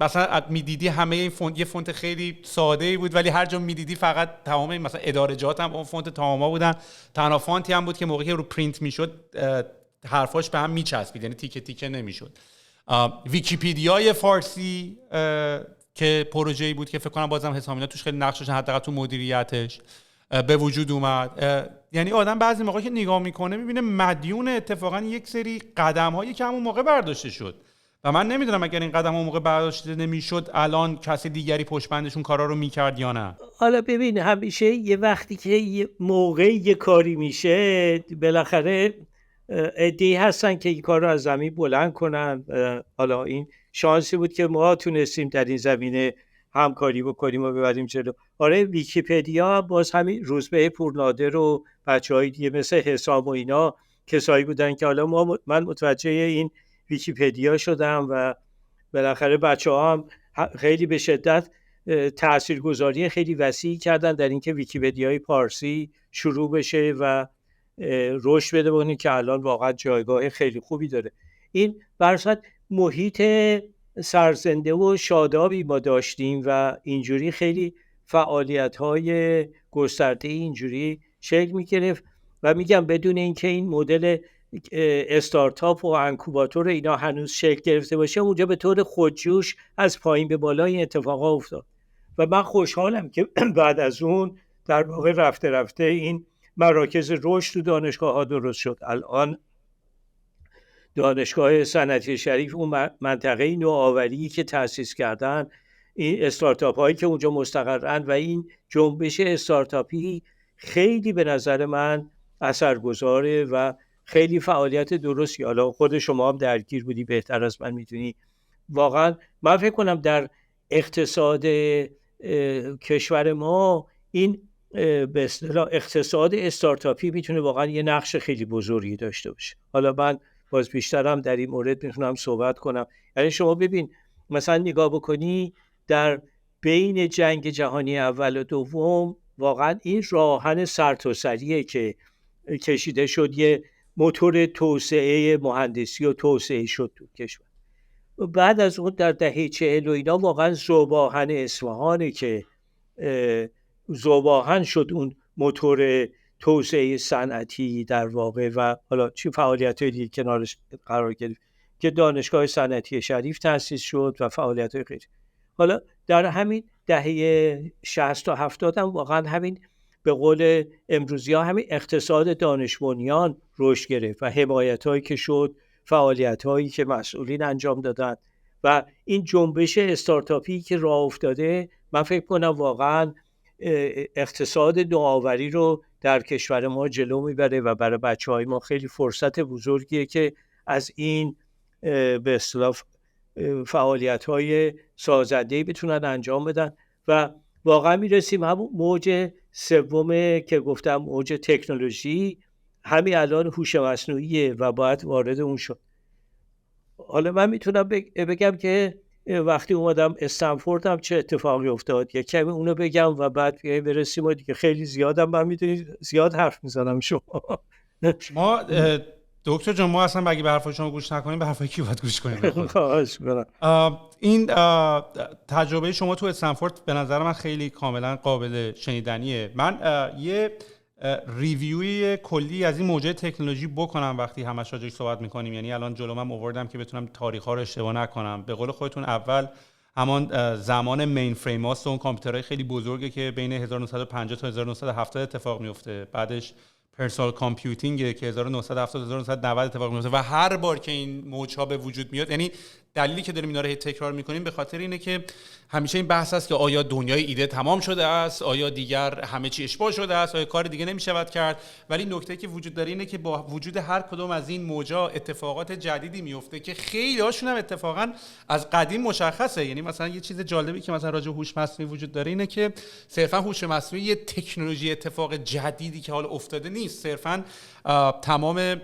مثلا میدیدی همه این فونت یه فونت خیلی ساده‌ای بود ولی هر جا میدیدی فقط تمام مثلا ادارجات هم اون فونت تاهما بودن. تنها فونتی هم بود که موقعی که رو پرینت میشد حرفاش به هم میچسبید، یعنی تیکه تیکه نمیشد. ویکی‌پدیای فارسی که پروژه‌ای بود که فکر کنم بازم حسابینا توش خیلی نقش داشت، حداقل تو مدیریتش به وجود اومد. یعنی آدم بعضی موقع که نگاه میکنه میبینه مدیون اتفاقا یک سری قدم‌هایی که همون موقع برداشته شد و من نمیدونم اگر این قدم اون موقع برداشته نمیشد الان کسی دیگری پشت بندشون کارا رو میکرد یا نه. حالا ببین همیشه یه وقتی که یه موقع یه کاری میشه بالاخره عده‌ای هستن که این کار رو از زمین بلند کنن. حالا این شانسی بود که ما تونستیم در این زمینه همکاری بکنیم و ببریم جلو. آره ویکی‌پدیا باز همین روزبه پورنادر و بچه‌های دیگه مثل حسام و اینا کسایی بودن که حالا من متوجه این ویکی‌پدیا شدم و بالاخره بچه‌ها هم خیلی به شدت تاثیرگذاری خیلی وسیعی کردن در اینکه ویکی‌پدیای پارسی شروع بشه و رشد بده بونی که الان واقعا جایگاه خیلی خوبی داره. این برصد محیط سرزنده و شادابی ما داشتیم و اینجوری خیلی فعالیت‌های گسترده اینجوری شکل می‌گرفت و میگم بدون اینکه این مدل استارتاپ و انکوباتور اینا هنوز شکل گرفته باشه اونجا به طور خودجوش از پایین به بالا این اتفاقا افتاد و من خوشحالم که بعد از اون در واقع رفته رفته این مراکز رشد تو دانشگاه‌ها درست شد. الان دانشگاه صنعتی شریف اون منطقه نوآوری که تأسیس کردن، این استارتاپ هایی که اونجا مستقرن و این جنبش استارتاپی خیلی به نظر من اثرگذاره و خیلی فعالیت درستی. حالا خود شما هم درگیر بودی بهتر از من میتونی. واقعا من فکر کنم در اقتصاد کشور ما این به اصطلاح اقتصاد استارتاپی میتونه واقعا یه نقش خیلی بزرگی داشته باشه. حالا من باز بیشترم در این مورد میتونم صحبت کنم. یعنی شما ببین مثلا نگاه بکنی در بین جنگ جهانی اول و دوم واقعا این راهن سرتاسریه که کشیده شد، یه موتور توسعه مهندسی و توسعه شد تو کشور. بعد از اون در دهه 40 و اینا واقعا ذوب‌آهن اصفهانه که ذوب‌آهن شد اون موتور توسعه صنعتی در واقع و حالا چه فعالیت‌های دیگه کنارش قرار گرفت که دانشگاه صنعتی شریف تأسیس شد و فعالیت‌های غیره. حالا در همین دهه 60 تا 70 هم واقعا همین به قول امروزی‌ها همین اقتصاد دانش بنیان رشد گرفت و حمایت‌هایی که شد، فعالیت‌هایی که مسئولین انجام دادن و این جنبش استارتاپی که راه افتاده، من فکر کنم واقعا اقتصاد نوآوری رو در کشور ما جلو میبره و برای بچه‌های ما خیلی فرصت بزرگیه که از این به اصطلاح فعالیت‌های سازنده‌ای بتونن انجام بدن و واقعا میرسیم همون موج سوم که گفتم، موج تکنولوژی. همین الان هوش مصنوعیه و باید وارد اون شد. حالا من میتونم بگم که وقتی اومدم استنفورد هم چه اتفاقی افتاد، یک کمی اونو بگم و بعد برسیم و دیگه خیلی زیادم من میدونید زیاد حرف میزنم شما. ما دکتر جان، ما اصلا اگه به حرف شما گوش نکنیم به حرفای کی باید گوش کنیم؟ خواهش می‌کنم. این تجربه شما تو استنفورد به نظر من خیلی کاملا قابل شنیدنیه. من یه ریویوی کلی از این موجه تکنولوژی بکنم وقتی همش راجعش صحبت میکنیم. یعنی الان جلومم آوردم که بتونم تاریخ‌ها رو اشتباه نکنم. به قول خودتون اول همان زمان مین فریم هاست و اون کامپیوترهای خیلی بزرگه که بین 1950 تا 1970 اتفاق میفته. بعدش پرسونال کامپیوتینگ که 1970 تا 1990 اتفاق میفته و هر بار که این موج‌ها به وجود میاد، یعنی دلیلی که داریم اینا رو تکرار میکنیم به خاطر اینه که همیشه این بحث است که آیا دنیای ایده تمام شده است، آیا دیگر همه چی اشباع شده است، آیا کار دیگه نمیشود کرد. ولی نکته که وجود داره اینه که با وجود هر کدوم از این موجا اتفاقات جدیدی میفته که خیلی هاشون هم اتفاقا از قدیم مشخصه. یعنی مثلا یه چیز جالبی که مثلا راجع به هوش مصنوعی وجود داره اینه که صرفا هوش مصنوعی یه تکنولوژی اتفاق جدیدی که حالا افتاده نیست، صرفا تمام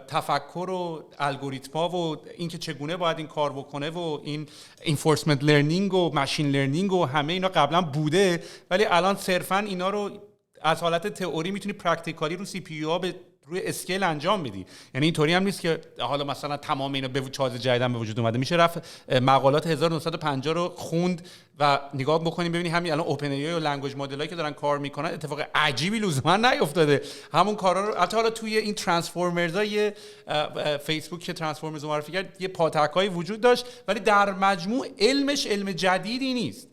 تفکر و الگوریتم‌ها و اینکه چگونه باید این کار بکنه و این اینفورسمنت لرنینگ و ماشین لرنینگ و همه اینا قبلا بوده، ولی الان صرفا اینا رو از حالت تئوری میتونی پرکتیکالی رو سی پی یو ها روی اسکیل انجام بدی. یعنی اینطوری هم نیست که حالا مثلا تمام اینا به تازه جدیدن به وجود اومده. میشه رفت مقالات 1950 رو خوند و نگاه بکنیم ببینی همین الان اوپن ای آی و لنگویج مدلایی که دارن کار میکنن اتفاق عجیبی لزوما نیافتاده. همون کارا رو حالا توی این ترانسفورمرزا، یه فیسبوک که ترانسفورمرز معرفی کرد یه پاتکایی وجود داشت، ولی در مجموع علمش علم جدیدی نیست.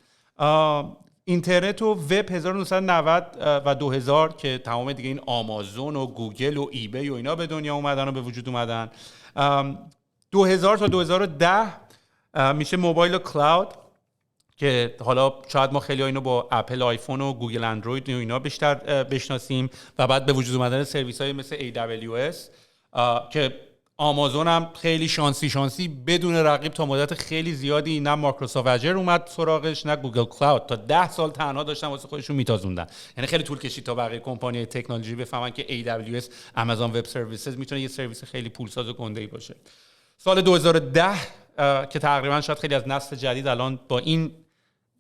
اینترنت و وب 1990 و 2000 که تمام دیگه این آمازون و گوگل و ایبی و اینا به دنیا اومدن و به وجود اومدن. 2000 تا 2010 میشه موبایل و کلاود که حالا شاید ما خیلی اینو با اپل آیفون و گوگل اندروید و اینا بیشتر بشناسیم و بعد به وجود اومدن سرویس های مثل AWS که آمازون هم خیلی شانسی بدون رقیب تا مدت خیلی زیادی نه مایکروسافت اجر اومد سراغش نه گوگل کلاود، تا 10 سال تنها داشتن واسه خودشون میتازوندن. یعنی خیلی طول کشید تا بقیه کمپانی تکنولوژی بفهمن که AWS آمازون وب سرویسز میتونه یه سرویس خیلی پولساز و گنده‌ای باشه. سال 2010 که تقریبا شاید خیلی از نسل جدید الان با این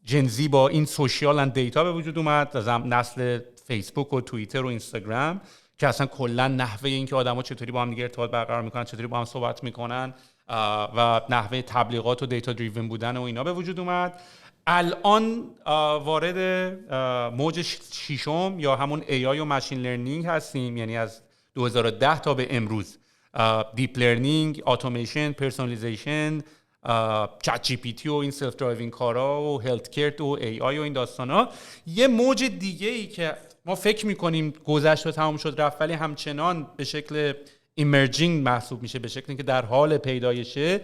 جنزی با این سوشیال اند دیتا به وجود اومد، از نسل فیسبوک و توییتر و اینستاگرام که اصلا کلا نحوه این که آدما چطوری با هم دیگه ارتباط برقرار میکنن، چطوری با هم صحبت میکنن و نحوه تبلیغات و دیتا دریون بودن و اینا به وجود اومد. الان وارد موج ششم یا همون AI و ماشین لرنینگ هستیم. یعنی از 2010 تا به امروز دیپ لرنینگ، اتوماسیون، پرسونالیزیشن، چت جی پی تی و این سلف درایوینگ کارا و هلت کیر و AI و این داستانا. یه موج دیگه ای که ما فکر میکنیم گذشت و تمام شد رفت، ولی همچنان به شکل ایمرجینگ محسوب میشه، به شکلی که در حال پیدایشه.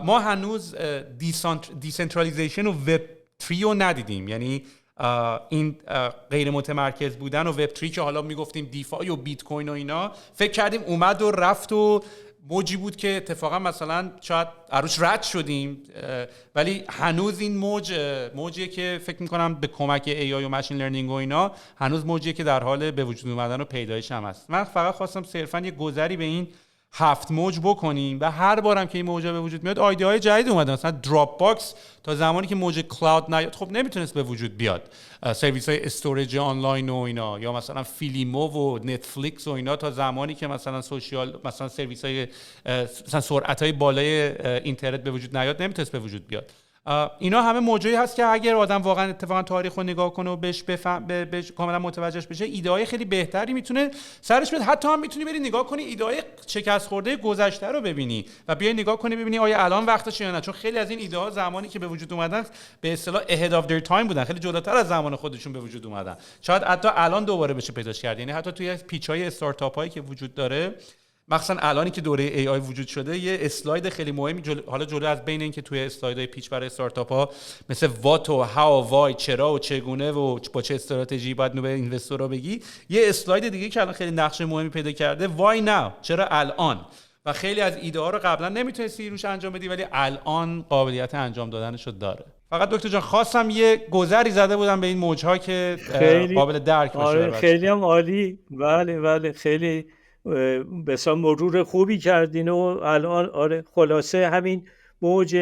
ما هنوز دیسنترالیزیشن و وب 3 رو ندیدیم. یعنی این غیر متمرکز بودن و وب 3 که حالا میگفتیم دیفای و بیت کوین و اینا، فکر کردیم اومد و رفت و موجی بود که اتفاقا مثلا شاید عروش رد شدیم، ولی هنوز این موجیه که فکر میکنم به کمک AI و ماشین لرنینگ و اینا هنوز موجیه که در حال به وجود اومدن و پیدایش هم هست. من فقط خواستم صرفا یه گذری به این 7 موج بکنیم و هر بارم که این موجا به وجود میاد ایده های جدید اومدن. مثلا دراپ باکس تا زمانی که موج کلاود نیاد خب نمیتونست به وجود بیاد. سرویس های استوریج آنلاین و اینا، یا مثلا فیلیمو و نتفلیکس و اینا تا زمانی که مثلا سوشیال مثلا سرویس های مثلا سرعت های بالای اینترنت به وجود نیاد نمیتونست به وجود بیاد. اینا همه موضوعی هست که اگر آدم واقعا اتفاقا تاریخ رو نگاه کنه و بهش کاملا متوجهش بشه، ایده های خیلی بهتری میتونه سرش بیاد. حتی هم میتونی بری نگاه کنی ایده های شکست خورده گذشته رو ببینی و بیای نگاه کنی ببینی آیا الان وقتشه یا نه، چون خیلی از این ایده ها زمانی که به وجود اومدن به اصطلاح ahead of their time بودن، خیلی جلوتر از زمان خودشون به وجود اومدن. شاید حتی الان دوباره بشه پیداش کرد. یعنی حتی توی پیچ‌های استارتاپ هایی که وجود داره، مثلا الانی که دوره AI وجود شده، یه اسلاید خیلی مهمی حالا جلو از بین این که توی اسلایدهای پیچ برای استارتاپ ها مثل وات و هاو و وای، چرا و چگونه و با چه استراتژی باید به اینوستورها بگی، یه اسلاید دیگه که الان خیلی نقش مهمی پیدا کرده، وای ناو، چرا الان. و خیلی از ایده ها رو قبلا نمیتونستی روش انجام بدی ولی الان قابلیت انجام دادنش رو داره. فقط دکتر جان خواستم یه گذری زده بودم به این موج‌ها که قابل درک باشه. آره خیلی هم عالی. بله خیلی بسیار مرور خوبی کردین. و الان آره خلاصه همین موج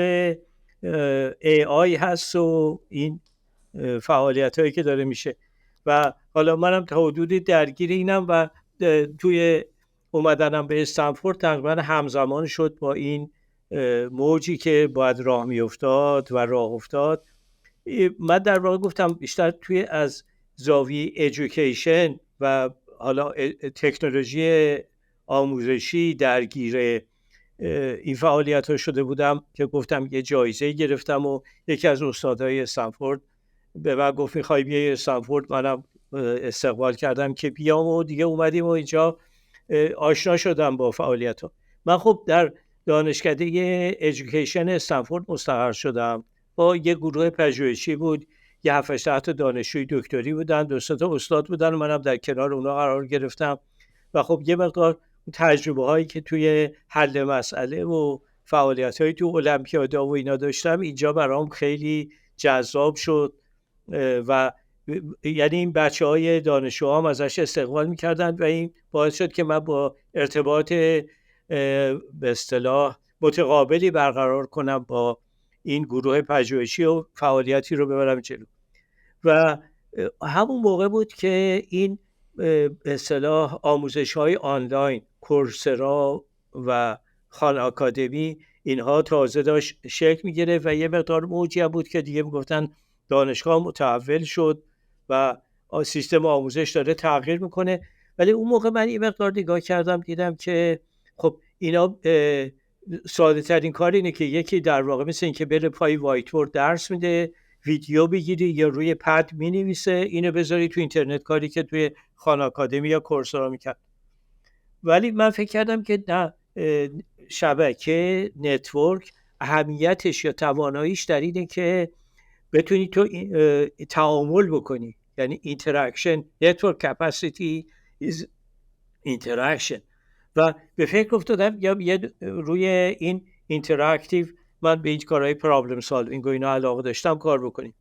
AI هست و این فعالیت هایی که داره میشه. و حالا منم تا حدودی درگیر اینم و توی اومدنم به استنفورد تقریبا همزمان شد با این موجی که باید راه میافتاد و راه افتاد. من در واقع گفتم بیشتر توی از زاویه ایژوکیشن و حالا تکنولوژی آموزشی درگیر این فعالیت ها شده بودم که گفتم یه جایزه گرفتم و یکی از استادای استنفورد به من گفت میخوای بیای استنفورد. منم استقبال کردم که بیام و دیگه اومدیم و اینجا آشنا شدم با فعالیت ها. من خب در دانشکده ایژوکیشن استنفورد مستقر شدم. با یه گروه پژوهشی بود، یه 7-8 تا دانشجوی دکتری بودن، 2-3 تا استاد بودن، منم در کنار اونا قرار گرفتم. و خب یه مقدار تجربه هایی که توی حل مسئله و فعالیت هایی تو المپیادا و اینا داشتم اینجا برام خیلی جذاب شد و یعنی این بچه های دانشجوها هم ازش استقبال میکردن و این باعث شد که من با ارتباط به اصطلاح متقابلی برقرار کنم با این گروه پژوهشی و فعالیتی رو ببرم جلو. و همون موقع بود که این به اصطلاح آموزش‌های آنلاین، کورسرا و خان آکادمی، اینها تازه داشت شکل می‌گرفت و یه مقدار موجی هم بود که دیگه میگفتن دانشگاه متحول شد و سیستم آموزش داره تغییر میکنه. ولی اون موقع من این مقدار نگاه کردم دیدم که خب اینا ساده ترین کار اینه که یکی در واقع مثل این که بره پای وایت بورد درس میده، ویدیو بگیری یا روی پد مینویسه، اینو بذاری تو اینترنت، کاری که توی خان آکادمی یا کورسرا میکرد. ولی من فکر کردم که نه، شبکه نتورک اهمیتش یا تواناییش در اینه که بتونی تو تعامل بکنی، یعنی interaction. network capacity is interaction. و به فکر افتادم یا روی این اینتراکتیو من به این کارهای پرابلم سالوینگ و اینا علاقه داشتم کار بکنیم.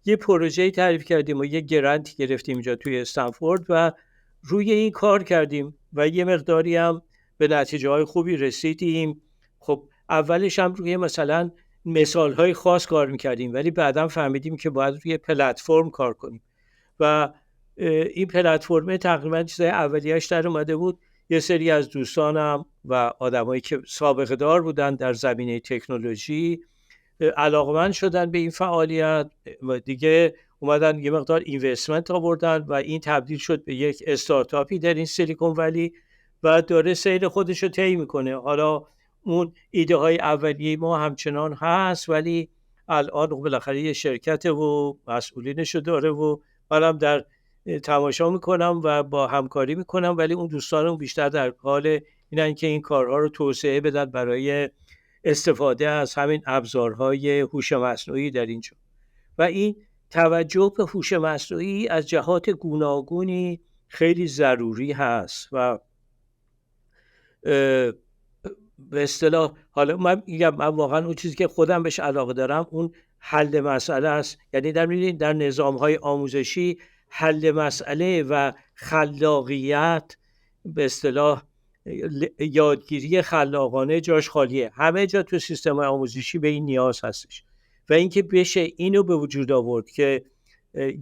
یه پروژه‌ای تعریف کردیم و یه گرانت گرفتیم اینجا توی استنفورد و روی این کار کردیم و یه مقداری هم به نتیجه‌های خوبی رسیدیم. خب اولش هم روی مثلا مثال‌های خاص کار می‌کردیم، ولی بعداً فهمیدیم که باید روی پلتفرم کار کنیم و این پلتفرم تقریباً چیزای اولیه‌اش در اومده بود. یه سری از دوستانم و آدمایی که سابقه دار بودن در زمینه تکنولوژی علاقمند شدن به این فعالیت و دیگه اومدن یه مقدار اینوستمنت آوردن و این تبدیل شد به یک استارتاپی در این سیلیکون ولی و داره سیر خودش رو طی میکنه. حالا اون ایده های اولیه ما همچنان هست، ولی الان بالاخره یه شرکت و مسئولینش رو داره و منم در تماشا میکنم و با همکاری میکنم، ولی اون دوستانم بیشتر در حال اینن که این کارها رو توسعه بدن برای استفاده از همین ابزارهای هوش مصنوعی در اینجا. و این توجه به هوش مصنوعی از جهات گوناگونی خیلی ضروری هست و به اصطلاح حالا من واقعا اون چیزی که خودم بهش علاقه دارم اون حل مسئله است. یعنی در نظام‌های آموزشی حل مسئله و خلاقیت، به اصطلاح یادگیری خلاقانه جاش خالیه. همه جا تو سیستم آموزشی به این نیاز هستش و اینکه بشه اینو به وجود آورد که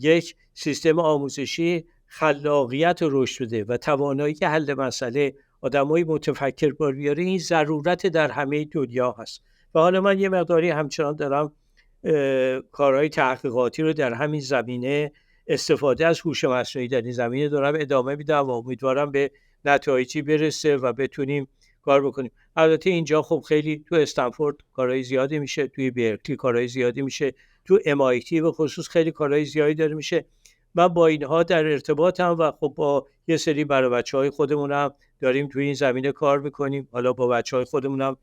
یک سیستم آموزشی خلاقیت رو رشد بده و توانایی حل مسئله آدمای متفکر بار بیاره، این ضرورت در همه دنیا هست. و حالا من یه مقداری همچنان دارم کارهای تحقیقاتی رو در همین زمینه، استفاده از هوش مصنوعی در این زمینه دارم ادامه میدم و امیدوارم به نتایجی برسه و بتونیم کار بکنیم. البته اینجا خب خیلی تو استنفورد کارهای زیادی میشه، توی برکلی کارهای زیادی میشه، تو MIT به خصوص خیلی کارهای زیادی داره میشه. من با اینها در ارتباطم و خب با یه سری برای بچهای خودمون هم داریم توی این زمینه کار میکنیم. حالا با بچهای خودمون هم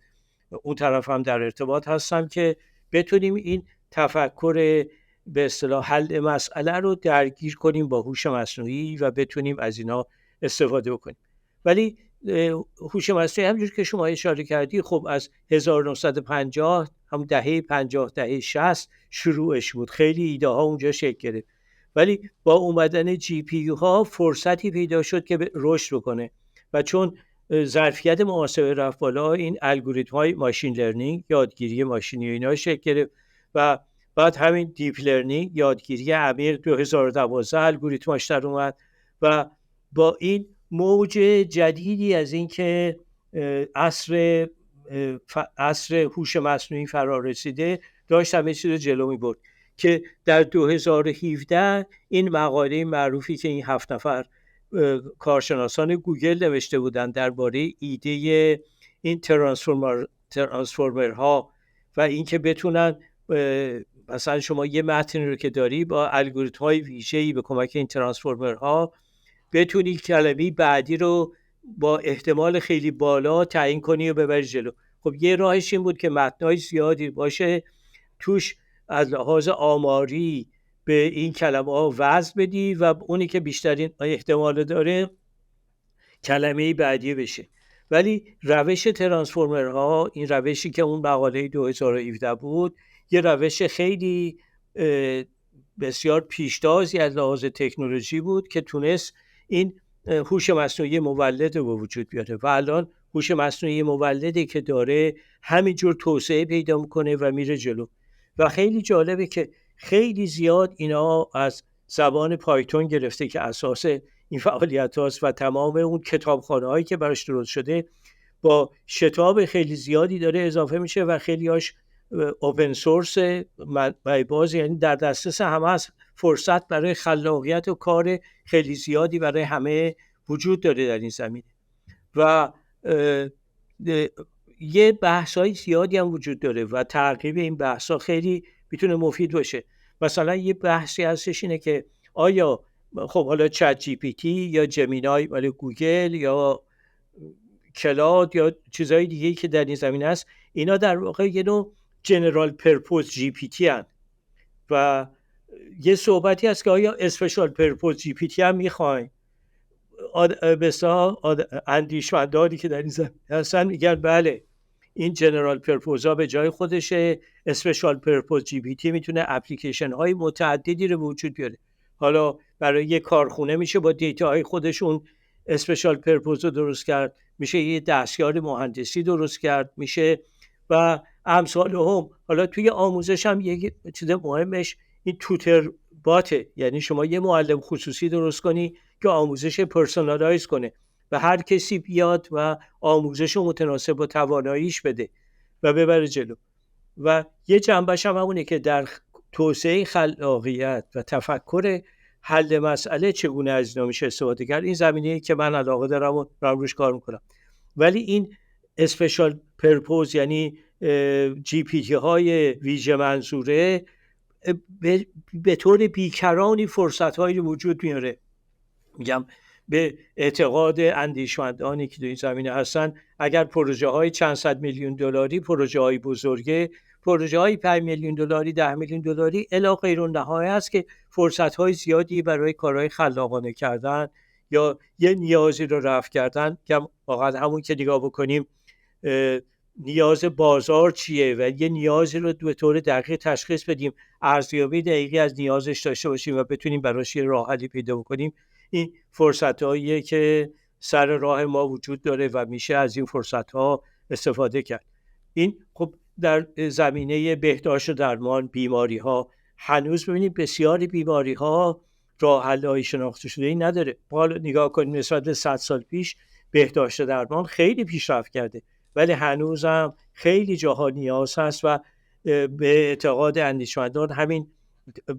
اون طرف هم در ارتباط هستم که بتونیم این تفکر به اصطلاح حل مسئله رو درگیر کنیم با هوش مصنوعی و بتونیم از اینا استفاده بکنیم. ولی هوش مصنوعی همونجور که شما اشاره کردی خب از 1950 هم دهه 50 دهه 60 شروعش بود، خیلی ایده ها اونجا شکل گرفت. ولی با اومدن جی پی یو ها فرصتی پیدا شد که رشد بکنه و چون ظرفیت محاسبه رفت بالا، این الگوریتم های ماشین لرنینگ، یادگیری ماشینی و اینا شکل گرفت و بعد همین دیپ لرنینگ، یادگیری عمیق 2012 الگوریتماش در اومد و با این موج جدیدی از این که عصر هوش مصنوعی فرا رسیده داشت همه چیز رو جلو می برد که در 2017 این مقاله معروفی که این 7 نفر کارشناسان گوگل نوشته بودن درباره ایده این ترانسفورمرها و اینکه بتونن مثلا شما یه متن رو که داری با الگوریتم های ویژه‌ای به کمک این ترانسفورمرها بتونی کلمه بعدی رو با احتمال خیلی بالا تعیین کنی و ببری جلو. خب یه راهش این بود که متنای زیادی باشه، توش از لحاظ آماری به این کلمه ها وزن بدی و اونی که بیشترین احتمال داره کلمه بعدی بشه. ولی روش ترانسفورمرها، این روشی که اون مقاله 2017 بود، یه روش خیلی بسیار پیشتازی از لحاظ تکنولوژی بود که تونست این هوش مصنوعی مولد رو به وجود بیاره و الان هوش مصنوعی مولدی که داره همینجور توسعه پیدا میکنه و میره جلو. و خیلی جالبه که خیلی زیاد اینا از زبان پایتون گرفته که اساس این فعالیت هاست و تمام اون کتابخانه هایی که براش درست شده با شتاب خیلی زیادی داره اضافه میشه و خیلی هاش اوپن سورس منبع باز، یعنی در دسترس همه است. فرصت برای خلاقیت و کار خیلی زیادی برای همه وجود داره در این زمینه و یه بحث‌های زیادی هم وجود داره و تعقیب این بحث‌ها خیلی میتونه مفید باشه. مثلا یه بحثی هستش اینه که آیا خب حالا چت جی پی تی یا جمینای ولی گوگل یا کلاد یا چیزهای دیگه‌ای که در این زمینه است، اینا در واقع یه نوع جنرال پرپوز جی پی تی هستند و یه صحبتی هست که آیا اسپشال پرپوز جی پی تی هم میخواین؟ بسیار اندیشمندانی که در این زمینه هستن میگن بله، این جنرال پرپوز ها به جای خودشه، اسپشال پرپوز جی پی تی میتونه اپلیکیشن های متعددی رو به وجود بیاره. حالا برای یه کارخونه میشه با دیتا های خودشون اسپشال پرپوز رو درست کرد، میشه یه دستیار مهندسی درست کرد، میشه و امثال هم. حالا توی آموزش هم یه چیز مهمش این توتر باته، یعنی شما یه معلم خصوصی درست کنی که آموزش پرسونالایز کنه و هر کسی بیاد و آموزش متناسب با تواناییش بده و ببره جلو. و یه جنبش هم همونه که در توسعه خلاقیت و تفکر حل مسئله چگونه از اینا میشه استفاده کرد. این زمینه‌ای که من علاقه دارم و روش کار میکنم. ولی این اسپشال پرپوز یعنی جی پی تی های ویژه منظوره به طور بیکرانی فرصت هایی وجود میاره. میگم به اعتقاد اندیشمندانی که در این زمینه هستن، اگر پروژه های چند صد میلیون دلاری، پروژه های بزرگه، پروژه های 5 میلیون دلاری، 10 میلیون دلاری الی غیرالنهایه است که فرصت های زیادی برای کارهای خلاقانه کردن یا یه نیازی رو رفع کردن، که واقعا همون که نگاه بکنیم نیاز بازار چیه و یه نیازی رو به طور دقیق تشخیص بدیم، ارزیابی دقیقی از نیازش داشته باشیم و بتونیم براش یه راه حلی پیدا بکنیم. این فرصت‌هاییه که سر راه ما وجود داره و میشه از این فرصت‌ها استفاده کرد. این خب در زمینه بهداشت و درمان بیماری‌ها هنوز ببینید بسیاری بیماری‌ها راه حل‌های شناخته شده‌ای نداره. حالا نگاه کنیم نسبت به 100 سال پیش بهداشت و درمان خیلی پیشرفت کرده، ولی هنوزم خیلی جاها نیاز هست و به اعتقاد اندیشمندان همین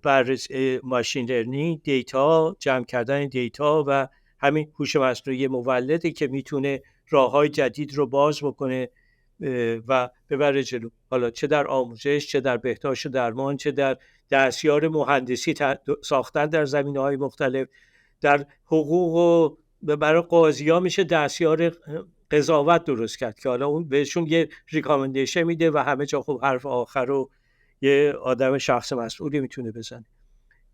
بررسی ماشین لرنینگ، دیتا جمع کردن دیتا و همین هوش مصنوعی مولدی که میتونه راههای جدید رو باز بکنه و ببره جلو. حالا چه در آموزش، چه در بهداشت و درمان، چه در دستیار مهندسی ساختن در زمینه‌های مختلف، در حقوق و برای قاضی‌ها میشه دستیار قضاوت درست کرد که حالا اون بهشون یه ریکامندیشن میده و همه جا خب حرف آخر رو یه آدم شخص مسئولی میتونه بزنه.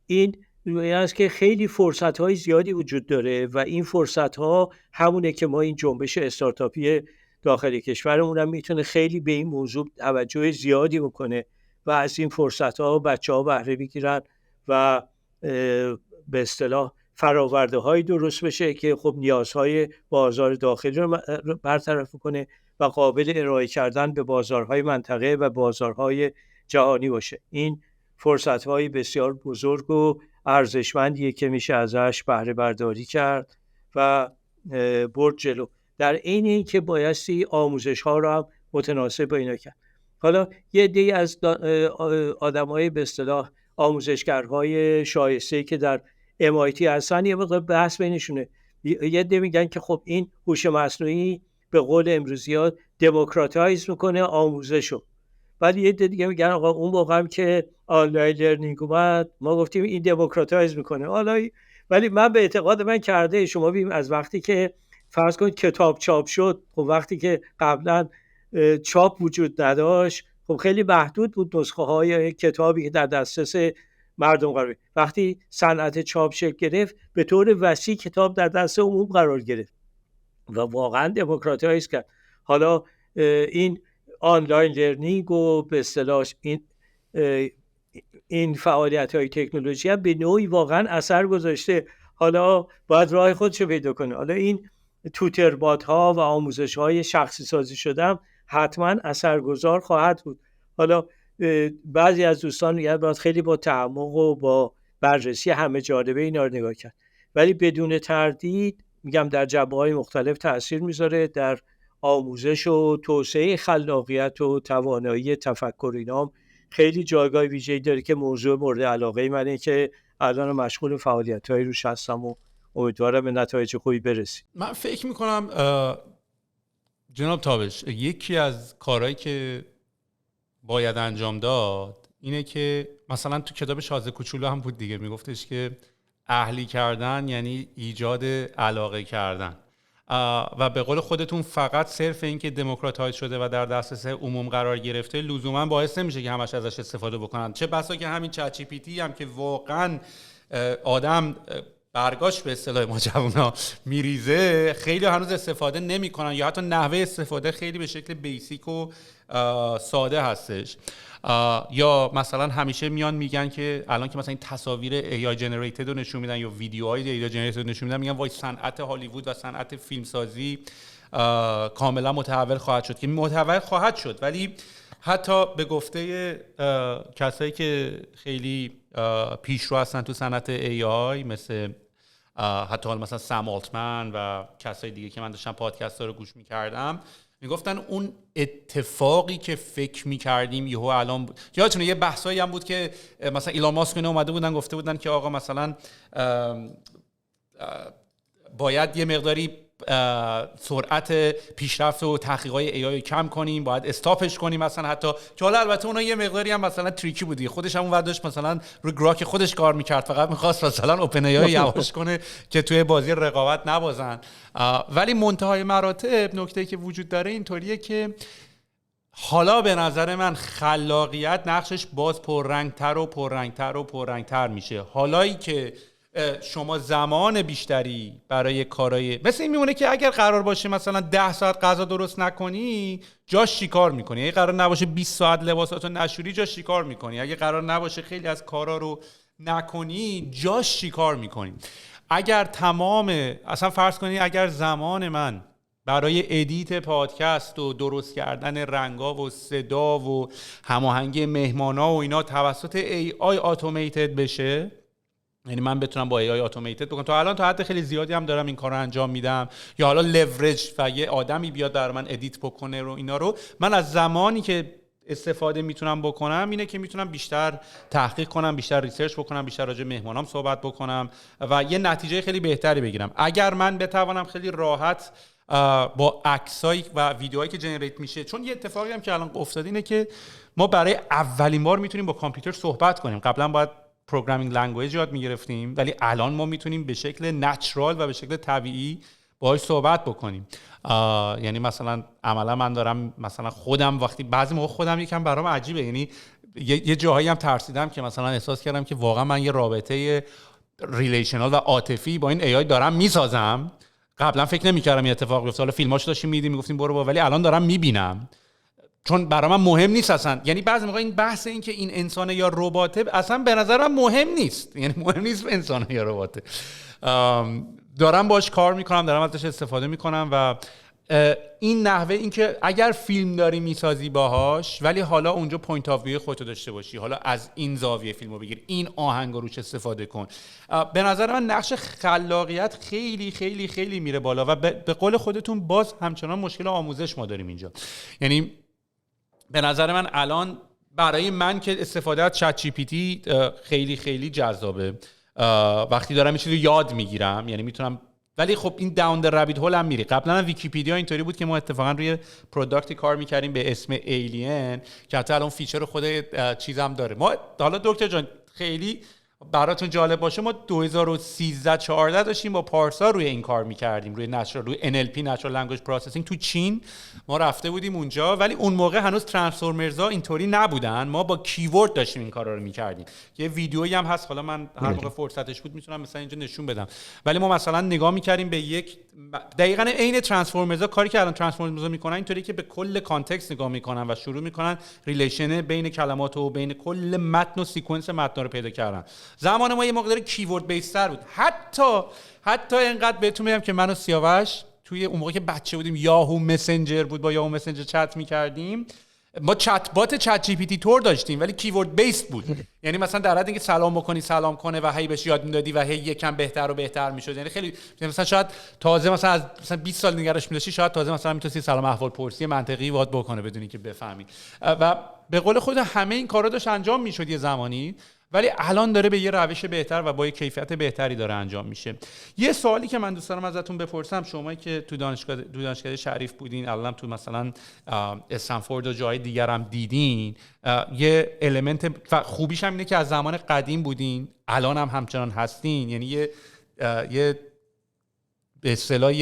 این است که خیلی فرصت‌های زیادی وجود داره و این فرصت‌ها همونه که ما این جنبش استارتاپی داخل کشورمون هم میتونه خیلی به این موضوع توجه زیادی بکنه و از این فرصت‌ها بچه‌ها بهره بگیرن و به اصطلاح فراورده‌هایی درست بشه که خب نیازهای بازار داخلی رو برطرف کنه و قابل ارائه کردن به بازارهای منطقه و بازارهای جهانی باشه. این فرصت‌های بسیار بزرگ و ارزشمندیه که میشه ازش بهره برداری کرد و برد جلو. در عین اینکه بایستی آموزش‌ها رو هم متناسب با اینا کرد. حالا یه عده‌ای از آدم‌های به اصطلاح آموزشگرهای شایسته‌ای که در MIT هستن یه مقدار بحث بینشونه. یه عده میگن که خب این هوش مصنوعی به قول امروزی‌ها دموکراتایز میکنه آموزشو. ولی یه عده دیگه میگن آقا اون موقع هم که آنلاین لرنینگ اومد ما گفتیم این دموکراتایز میکنه. حالا ولی من به اعتقاد من کرده شما ببین از وقتی که فرض کنید کتاب چاپ شد، خب وقتی که قبلا چاپ وجود نداشت خب خیلی محدود بود نسخه های کتابی که در دسترس مردم قرار. وقتی صنعت چاپ شکل گرفت به طور وسیع کتاب در دست عموم قرار گرفت و واقعا دموکراتایز کرد. حالا این آنلاین لرنینگ و به اصطلاح این فعالیت های تکنولوژی هم به نوعی واقعا اثر گذاشته. حالا باید راه خودش رو پیدا کنه. حالا این توتر بات ها و آموزش های شخصی سازی شده حتما اثرگذار خواهد بود. حالا بعضی از دوستان میگن باید خیلی با تعمق و با بررسی همه جانبه اینا رو نگاه کرد، ولی بدون تردید میگم در جنبه‌های مختلف تأثیر میذاره در آموزش و توسعه خلاقیت و توانایی تفکر. اینام خیلی جایگاه ویژه‌ای داره که موضوع مورد علاقه منه که الان مشغول فعالیت‌های روش هستم و امیدوارم به نتایج خوبی برسیم. من فکر میکنم جناب تابش یکی از کارهایی که باید انجام داد اینه که مثلا تو کتاب شازده کوچولو هم بود دیگه، میگفتش که اهلی کردن یعنی ایجاد علاقه کردن و به قول خودتون فقط صرف این که دموکراتایز شده و در دسترس عموم قرار گرفته لزوما باعث نمیشه که همش ازش استفاده بکنن. چه بسا که همین چت جی پی تی هم که واقعا آدم برگاش به اصطلاح ما جوونا میریزه، خیلی هنوز استفاده نمیکنن یا حتی نحوه استفاده خیلی به شکل بیسیک و ساده هستش. یا مثلا همیشه میان میگن که الان که مثلا این تصاویر AI generated رو نشون میدن یا ویدیوهای AI generated رو نشون میدن، میگن وای صنعت هالیوود و صنعت فیلمسازی کاملا متحول خواهد شد، که متحول خواهد شد. ولی حتی به گفته کسایی که خیلی پیشرو هستن تو صنعت AI مثل حتی مثلا سم آلتمن و کسای دیگه که من داشتم پادکست‌ها رو گوش می‌کردم، میگفتن اون اتفاقی که فکر می‌کردیم یهو الان یادتونه یه بحثایی هم بود که مثلا ایلان ماسک اینا اومده بودن گفته بودن که آقا مثلا باید یه مقداری سرعت پیشرفت و تحقیقات AI کم کنیم، باید استاپش کنیم مثلا. حتی که حالا البته اونها یه مقداری هم مثلا تریکی بودی، خودش هم اون وقت مثلا رو گراک خودش کار میکرد، فقط میخواست مثلا اوپن AI یواش کنه که توی بازی رقابت نبازن. ولی منتهای مراتب نکته‌ای که وجود داره اینطوریه که حالا به نظر من خلاقیت نقشش باز پررنگتر و پررنگتر و پررنگتر میشه. حالایی که شما زمان بیشتری برای کارهای مثل این میمونه که اگر قرار باشه مثلا 10 ساعت غذا درست نکنی جاش چیکار میکنی، اگه قرار نباشه 20 ساعت لباساتو نشوری جاش چیکار میکنی، اگه قرار نباشه خیلی از کارا رو نکنی جاش چیکار میکنی. اگر اصلا فرض کنی اگر زمان من برای ادیت پادکست و درست کردن رنگا و صدا و هماهنگی مهمانا و اینا توسط AI اتومیتد بشه، یعنی من بتونم با AI اتومیتد بکنم، تا الان تا حد خیلی زیادی هم دارم این کارو انجام میدم، یا حالا لورج و یه آدمی بیاد برای من ادیت بکنه رو اینا رو، من از زمانی که استفاده میتونم بکنم اینه که میتونم بیشتر تحقیق کنم، بیشتر ریسرچ بکنم، بیشتر راجع به مهمانام صحبت بکنم و یه نتیجه خیلی بهتری بگیرم. اگر من بتوانم خیلی راحت با عکسایی و ویدیوهایی که جنریت میشه، چون یه اتفاقی هم که الان افتاده اینه که ما برای اولین بار میتونیم با کامپیوتر صحبت کنیم. قبلا باید پروگرامینگ لنگویج یاد میگرفتیم، ولی الان ما میتونیم به شکل نچرال و به شکل طبیعی باهاش صحبت بکنیم. یعنی مثلا عملا من دارم مثلا خودم وقتی بعضی موقع خودم یکم برام عجیبه، یعنی یه جاهایی هم ترسیدم که مثلا احساس کردم که واقعا من یه رابطه ریلیشنال و عاطفی با این AI دارم میسازم قبلا فکر نمی‌کردم این اتفاق بیفته. حالا فیلماشو داشتیم می‌دیدیم میگفتیم برو با، ولی الان دارم می‌بینم، چون برای من مهم نیست اصلا. یعنی بعضی موقع این بحث این که این انسانه یا رباته اصلا به نظر من مهم نیست، یعنی مهم نیست انسانه یا رباته. دارم باش کار میکنم، دارم ازش استفاده میکنم و این نحوه این که اگر فیلم داری میسازی باهاش، ولی حالا اونجا پوینت آف ویو خودتو داشته باشی، حالا از این زاویه فیلمو بگیر، این آهنگ روش استفاده کن. به نظر من نقش خلاقیت خیلی خیلی خیلی میره بالا و به قول خودتون باز همچنان مشکل آموزش ما داریم اینجا. یعنی به نظر من الان برای من که استفاده از چت جی پی تی خیلی خیلی جذابه وقتی دارم یه چیزی یاد میگیرم، یعنی میتونم. ولی خب این داون در رابیت هول هم میری. قبلا ویکی‌پدیا اینطوری بود که ما اتفاقا روی پروداکتی کار میکردیم به اسم ایلین که حتی الان فیچر خود چیزم داره. ما حالا دکتر جان خیلی براتون جالب باشه، ما 2013 14 داشتیم با پارسا روی این کار میکردیم، روی روی NLP Natural Language Processing تو چین. ما رفته بودیم اونجا، ولی اون موقع هنوز ترانسفورمرزا اینطوری نبودن، ما با کیورد داشتیم این کارا رو میکردیم. یه ویدیویی هم هست، حالا من هر موقع فرصتش بود میتونم مثلا اینجا نشون بدم. ولی ما مثلا نگاه میکردیم به یک دقیقاً عین ترانسفورمرزا، کاری که الان ترانسفورمرزا میکنن اینطوری که به کل کانتکست نگاه میکنن و شروع میکنن ریلیشن بین کلمات و بین کل متن و سیکونس متن رو پیدا کردن. زمان ما یه مقدار کیورد بیس‌تر بود. حتی اینقدر بهتون میگم که من و سیاوش توی اون موقع که بچه بودیم یاهو مسنجر بود، با یاهو مسنجر چت می‌کردیم. ما چت بات چت جی پی تی تور داشتیم ولی کیورد بیس بود. یعنی مثلا در حد اینکه سلام بکنی سلام کنه و هی بهش یاد میدادی و هی یکم بهتر و بهتر میشد. یعنی خیلی مثلا شاید تازه مثلا از مثلا 20 سال نگرش می‌داشتی، شاید تازه مثلا میتونستی سلام احوال پرسی منطقی واد بکنه بدون اینکه بفهمی. و به قول خود همه این کارا داشت انجام میشد یه زمانی، ولی الان داره به یه روش بهتر و با یه کیفیت بهتری داره انجام میشه. یه سوالی که من دوست دارم ازتون بپرسم، شما که تو دانشگاه شریف بودین، الان تو مثلا استنفورد و جای دیگر هم دیدین، یه المنت خوبیش هم اینه که از زمان قدیم بودین، الان هم همچنان هستین. یعنی یه به اصطلاح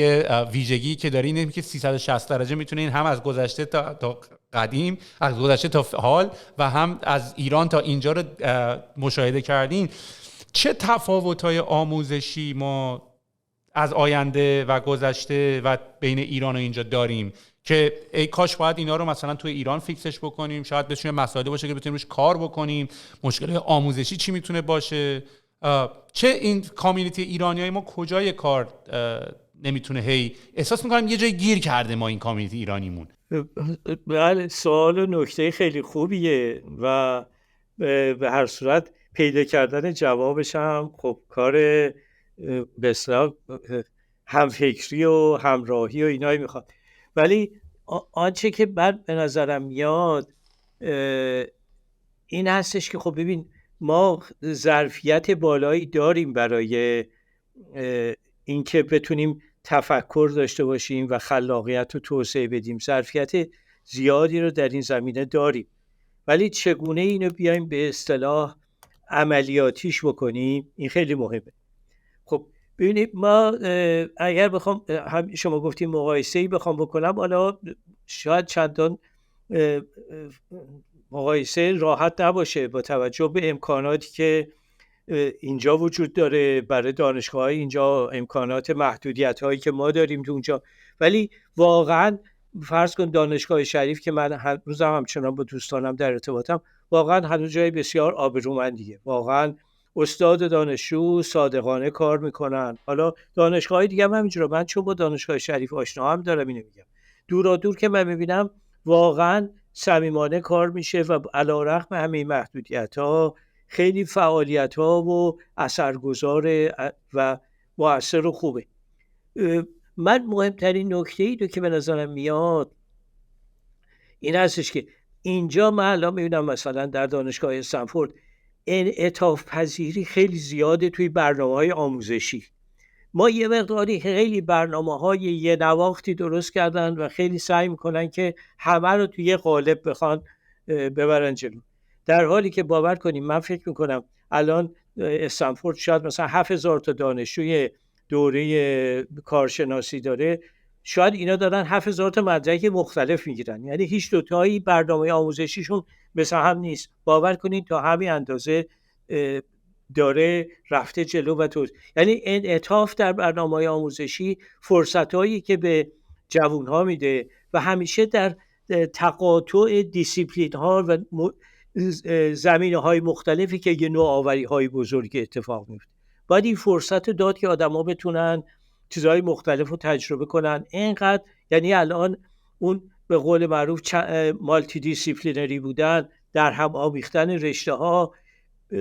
ویژگی که دارین اینه که 360 درجه میتونین هم از گذشته تا قدیم، از گذشته تا حال و هم از ایران تا اینجا رو مشاهده کردین. چه تفاوت‌های آموزشی ما از آینده و گذشته و بین ایران و اینجا داریم که ای کاش باید اینا رو مثلا توی ایران فیکسش بکنیم؟ شاید بتونیم مسائلی باشه که بتونیم روش کار بکنیم. مشکل آموزشی چی میتونه باشه؟ چه این کامیونیتی ایرانیای ما کجای کار نمیتونه، هی احساس میکنم یه جای گیر کرده ما این کامیونیتی ایرانیمون؟ بله، سوال و نکته خیلی خوبیه و به هر صورت پیدا کردن جوابش هم خب کار به اصطلاح همفکری و همراهی و اینایی میخواد. ولی آنچه که بعد به نظرم میاد این هستش که خب ببین ما ظرفیت بالایی داریم برای اینکه بتونیم تفکر داشته باشیم و خلاقیت رو توسعه بدیم. ظرفیت زیادی رو در این زمینه داریم، ولی چگونه اینو بیایم به اصطلاح عملیاتیش بکنیم این خیلی مهمه. خب ببینید ما اگر بخوام هم شما گفتیم مقایسه‌ای بخوام بکنم، حالا شاید چندان مقایسه راحت نباشه با توجه به امکاناتی که اینجا وجود داره برای دانشگاه‌های اینجا، امکانات محدودیت‌هایی که ما داریم تو اونجا. ولی واقعاً فرض کن دانشگاه شریف که من هنوز همچنان با دوستانم در ارتباطم، واقعاً هنوز جای بسیار آبرومندیه. واقعاً استاد و دانشجو صادقانه کار میکنن. حالا دانشگاه‌های دیگه هم همینجوره. من چون با دانشگاه شریف آشنا هم دارم اینو میگم، دورا دور که من میبینم واقعاً صمیمانه کار میشه و علیرغم همه محدودیت‌ها خیلی فعالیت‌ها و اثرگذار و مؤثر و خوبه. من مهمترین نکته‌ای رو که به نظرم میاد این هستش که اینجا من الان میبینم مثلا در دانشگاه استنفورد انعطاف پذیری خیلی زیاده توی برنامه‌های آموزشی. ما یه مقداری خیلی برنامه‌های یه نواختی درست کردن و خیلی سعی میکنن که همه رو توی یه قالب بخوان ببرن جلو، در حالی که باور کنیم من فکر میکنم الان استنفورد شاید مثلا 7000 تا دانشجوی دوره کارشناسی داره، شاید اینا دارن 7000 تا مدرک مختلف میگیرن، یعنی هیچ دوتایی برنامه آموزشیشون مثل هم نیست. باور کنید تا همین اندازه داره رفته جلو و یعنی انعطاف در برنامه‌های آموزشی فرصتایی که به جوان‌ها میده و همیشه در تقاطع دیسیپلین‌ها و زمینه‌های مختلفی که یه نوآوری‌های بزرگ اتفاق میفته. باید این فرصت داد که آدم‌ها بتونن چیزهای مختلف رو تجربه کنن. اینقدر یعنی الان اون به قول معروف مالتی دیسیپلینری بودن، در هم آمیختن رشته‌ها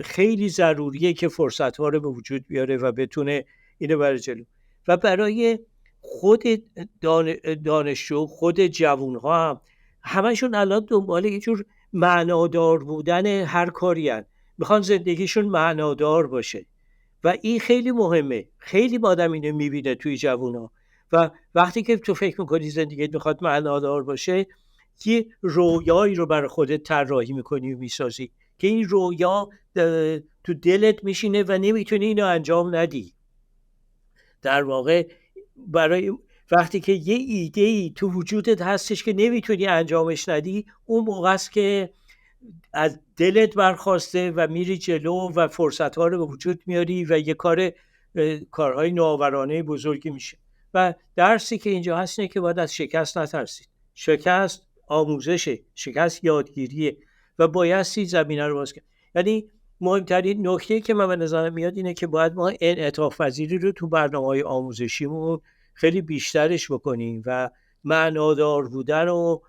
خیلی ضروریه که فرصت‌ها رو به وجود بیاره و بتونه اینو بره جلو. و برای خود دانشجو، خود جوان‌ها هم همشون الان دنبال یه جور معنادار بودن هر کاری هن. میخوان زندگیشون معنادار باشه و این خیلی مهمه. خیلی آدم اینو میبینه توی جوونا و وقتی که تو فکر میکنی زندگیت میخواد معنادار باشه، یه رویایی رو برای خودت طراحی میکنی و میسازی که این رویا تو دلت میشینه و نمیتونی اینو انجام ندی. در واقع برای وقتی که یه ایده‌ای تو وجودت هستش که نمیتونی انجامش ندی، اون موقع است که از دلت برخواسته و میری جلو و فرصت‌ها رو به وجود میاری و یه کارهای نوآورانه بزرگی میشه. و درسی که اینجا هست اینه که باید از شکست نترسید. شکست آموزشه، شکست یادگیریه و بایستی زمینه رو باز کنید. یعنی مهمترین نکته که من به نظرم میاد اینه که باید ما انعطاف پذیری رو تو برنامه‌های آموزشیمون خیلی بیشترش بکنیم و معنادار بودن رو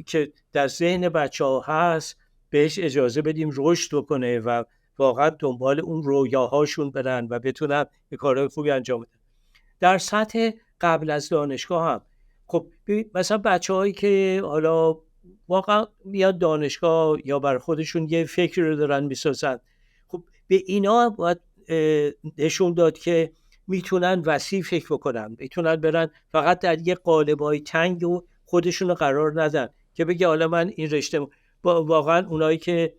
که در ذهن بچه‌ها هست بهش اجازه بدیم رشد بکنه و واقعا دنبال اون رویاهاشون برن و بتونن یه کارهای خوبی انجام بدن. در سطح قبل از دانشگاه هم خب مثلا بچه‌هایی که حالا واقعا میاد دانشگاه یا بر خودشون یه فکر رو دارن میسازن، خب به اینا باید نشون داد که میتونن وسیع فکر بکنن، میتونن برن فقط در یه قالب‌های تنگ و خودشون رو قرار ندن که بگه حالا من این رشته واقعا اونایی که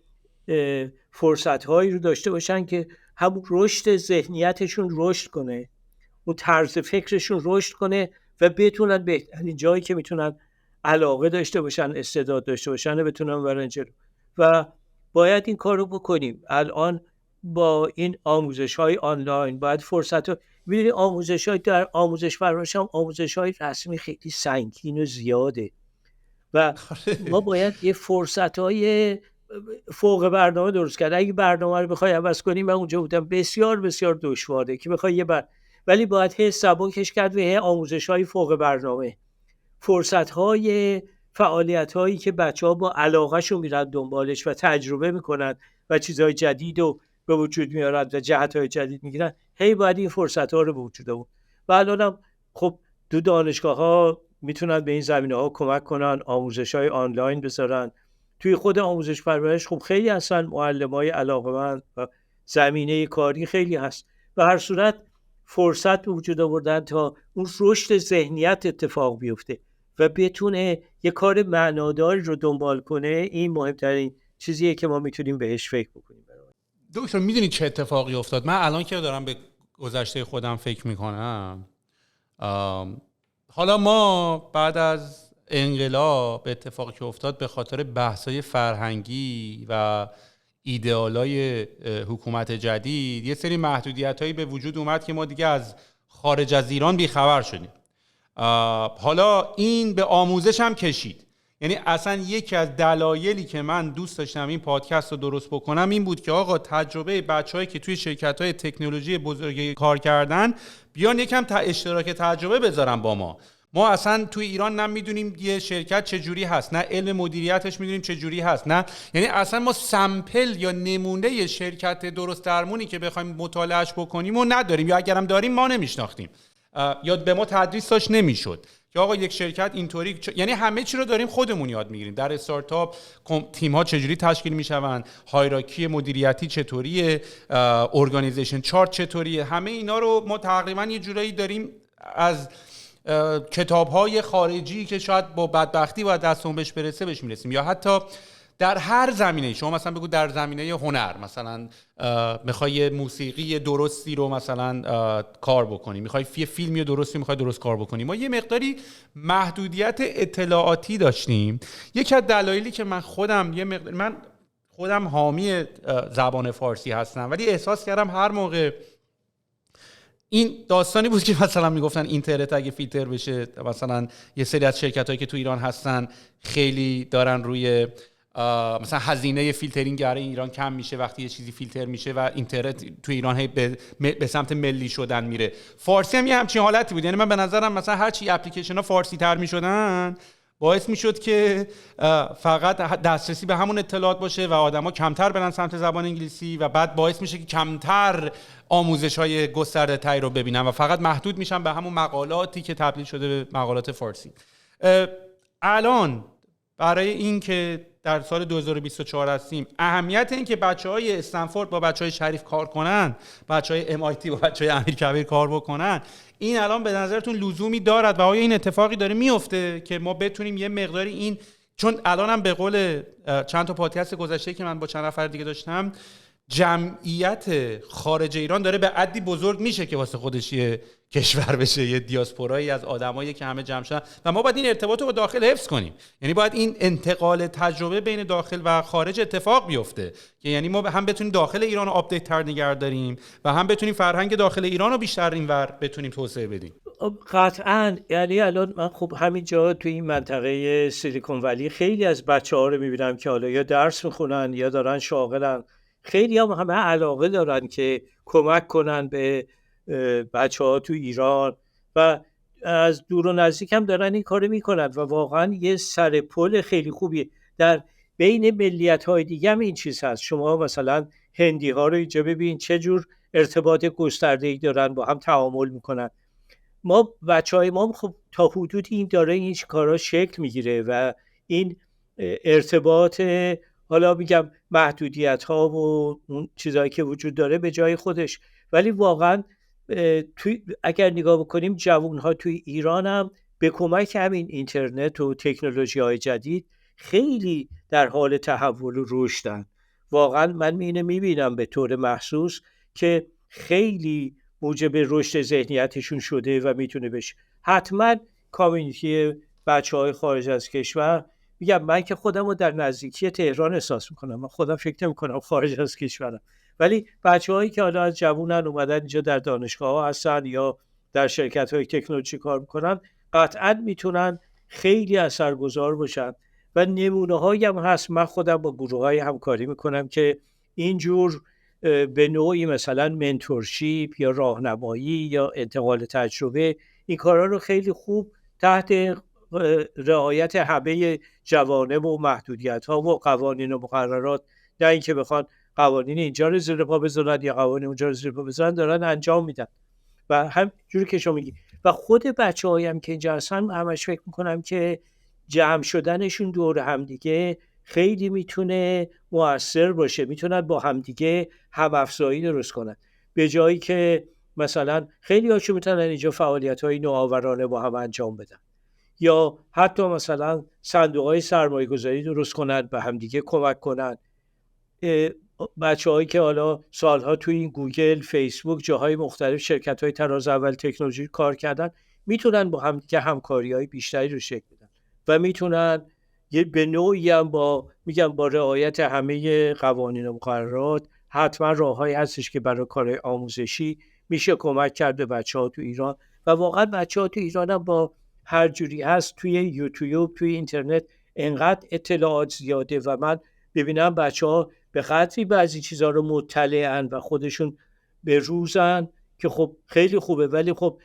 فرصت‌هایی رو داشته باشن که همون رشد ذهنیتشون رشد کنه، اون طرز فکرشون رشد کنه و بتونن بهترین جایی که میتونن علاقه داشته باشن، استعداد داشته باشن و بتونن برن جلو. و باید این کار رو بکنیم. الان با این آموزش‌های آنلاین باید فرصت ببینید، آموزش‌های در آموزش فرهنگی هم آموزش‌های رسمی خیلی سنگین و زیاده و ما باید یه فرصت‌های فوق برنامه درست کرد. اگه برنامه رو بخوای عوض کنی، من اونجا بودم، بسیار بسیار دشواره که بخوای ولی باید سبکش کرد به آموزش‌های فوق برنامه، فرصت‌های فعالیت‌هایی که بچه‌ها با علاقه‌شون میرن دنبالش و تجربه میکنن و چیزهای جدید رو به وجود میارن و جهت‌های جدید میگیرن. باید این فرصت‌ها رو به وجود آورد. و الانم خب دو دانشگاه‌ها میتونن به این زمینه‌ها کمک کنن، آموزش‌های آنلاین بذارن. توی خود آموزش پرورش خب خیلی هستن معلم‌های علاقه‌مند و زمینه کاری خیلی هست. به هر صورت فرصت به وجود آوردن تا اون رشد ذهنیت اتفاق بیفته و بتونه یه کار معناداری رو دنبال کنه. این مهمترین چیزیه که ما میتونیم بهش فکر بکنیم. دکتر میدونی چه اتفاقی افتاد؟ من الان که دارم به گذشته خودم فکر میکنم، حالا ما بعد از انقلاب به اتفاقی که افتاد به خاطر بحث‌های فرهنگی و ایدئالای حکومت جدید یه سری محدودیت‌هایی به وجود اومد که ما دیگه از خارج از ایران بیخبر شدیم. حالا این به آموزش هم کشید. یعنی اصلا یکی از دلایلی که من دوست داشتم این پادکست رو درست بکنم این بود که آقا تجربه بچه‌هایی که توی شرکت‌های تکنولوژی بزرگی کار کردن بیان یکم اشتراک تجربه بذارن با ما. ما اصلا توی ایران نمیدونیم یه شرکت چه جوری هست، نه علم مدیریتش میدونیم چه جوری هست، نه یعنی اصلا ما سامپل یا نمونه شرکت درست درمونی که بخوایم مطالعهش بکنیم و نداریم، یا اگرم داریم ما نمیشناختیم یا به ما تدریس داشت نمیشد که آقا یک شرکت اینطوری یعنی همه چی رو داریم خودمون یاد میگیریم. در استارتاپ تیم ها چجوری تشکیل میشون، هایرارکی مدیریتی چطوریه، ارگانیزیشن چارت چطوریه، همه اینا رو ما تقریبا یه جورایی داریم از کتاب‌های خارجی که شاید با بدبختی باید دستمون بهش برسه بهش میرسیم. یا حتی در هر زمینه، شما مثلا بگو در زمینه هنر مثلا میخوای موسیقی درستی رو مثلا کار بکنی، میخوای یه فیلمی درستی میخوای درست کار بکنی، ما یه مقداری محدودیت اطلاعاتی داشتیم. یکی از دلایلی که من خودم من خودم حامی زبان فارسی هستم، ولی احساس کردم هر موقع این داستانی بود که مثلا میگفتن اینترنت اگه فیلتر بشه، مثلا یه سری از شرکتایی که تو ایران هستن خیلی دارن روی مثلا هزینه فیلترینگ برای ایران کم میشه وقتی یه چیزی فیلتر میشه و اینترنت تو ایران هی به سمت ملی شدن میره. فارسی هم یه همچین حالتی بود. یعنی من به نظرم مثلا هر چی اپلیکیشن ها فارسی تر میشدن باعث میشد که فقط دسترسی به همون اطلاعات باشه و آدما کمتر برن سمت زبان انگلیسی و بعد باعث میشه که کمتر آموزش‌های گسترده تری رو ببینن و فقط محدود میشن به همون مقالاتی که تبدیل شده به مقالات فارسی. الان برای این که در سال 2024 هستیم، اهمیت این که بچه‌های استنفورد با بچه‌های شریف کار کنن، بچه‌های MIT با بچه‌های امیرکبیر کار بکنن، این الان به نظرتون لزومی دارد و آیا این اتفاقی داره میفته که ما بتونیم یه مقداری این، چون الانم به قول چند تا پادکست گذشته که من با چند نفر دیگه داشتم، جمعیت خارج ایران داره به عدی بزرگ میشه که واسه خودش یه کشور بشه، یه دیاسپورایی از آدمایی که همه جمع شدن و ما باید این ارتباط رو با داخل حفظ کنیم. یعنی باید این انتقال تجربه بین داخل و خارج اتفاق بیفته که یعنی ما هم بتونیم داخل ایران رو آپدیت تر نگه داریم و هم بتونیم فرهنگ داخل ایران رو بیشتر اینور بتونیم توسعه بدیم. قطعاً. یعنی الان من خب همینجا تو این منطقه سیلیکون ولی خیلی از بچه‌ها رو می‌بینم که حالا یا درس می‌خونن یا دارن شاغلن، خیلی هم همه علاقه دارن که کمک کنن به بچه‌ها تو ایران و از دور و نزدیک هم دارن این کارو میکنن و واقعا یه سر پل خیلی خوبی در بین ملیت‌های دیگه هم این چیز هست. شما مثلا هندی‌ها رو اینجا ببین چه جور ارتباط گسترده‌ای دارن، با هم تعامل میکنن. ما بچه‌های ما خب تا حدودی این داره این کارا شکل میگیره و این ارتباط، حالا میگم محدودیت ها و اون چیزایی که وجود داره به جای خودش، ولی واقعا اگر نگاه بکنیم جوان ها توی ایران هم به کمک همین اینترنت و تکنولوژی های جدید خیلی در حال تحول و رشدن. واقعا من اینو میبینم به طور محسوس که خیلی موجب رشد ذهنیتشون شده و میتونه بشه. حتما کامیونیتی بچه‌های خارج از کشور، میگم من که خودم رو در نزدیکی تهران احساس میکنم، من خودم فکر نمیکنم خارج از کشورم، ولی بچه‌هایی که حالا از جوونن اومدن اینجا در دانشگاه‌ها هستن یا در شرکت‌های تکنولوژی کار میکنن، قطعا میتونن خیلی اثرگذار باشن و نمونه‌هایی هم هست. من خودم با گروه‌های همکاری میکنم که اینجور به نوعی مثلا منتورشیپ یا راهنمایی یا انتقال تجربه، این کارا رو خیلی خوب تحت رعایت همه جوانب و محدودیت‌ها و قوانین و مقررات، نه اینکه بخوان قوانین اینجا رو زیر پا بذارن یا قوانین اونجا رو زیر پا بذارن، دارن انجام میدن. و همجوری که شما میگی و خود بچه‌هایی هم که اینجا هستن، همش فکر میکنم که جمع شدنشون دور همدیگه خیلی میتونه مؤثر باشه، میتونن با همدیگه هم افزایی درست کنن، به جایی که مثلا خیلی هاشون میتونن اینجا فعالیت‌های نوآورانه با هم انجام بدن یا حتی مثلا صندوق‌های سرمایه‌گذاری درست کنن، به همدیگه کمک کنن. بچه‌هایی که حالا سالها توی این گوگل، فیسبوک، جاهای مختلف، شرکت‌های طراز اول تکنولوژی کار کردن، میتونن با همدیگه همکاری‌های بیشتری رو شکل بدن و میتونن به نوعی هم با رعایت همه قوانین و مقررات، حتما راههایی هستش که برای کارهای آموزشی میشه کمک کرد به بچه‌ها تو ایران. و واقعا بچه‌ها تو ایران هم با هر جوری هست توی یوتیوب، توی اینترنت انقدر اطلاعات زیاده و من ببینم بچه‌ها به قدری بعضی چیزها رو مطلعن و خودشون به روزن که خب خیلی خوبه، ولی خب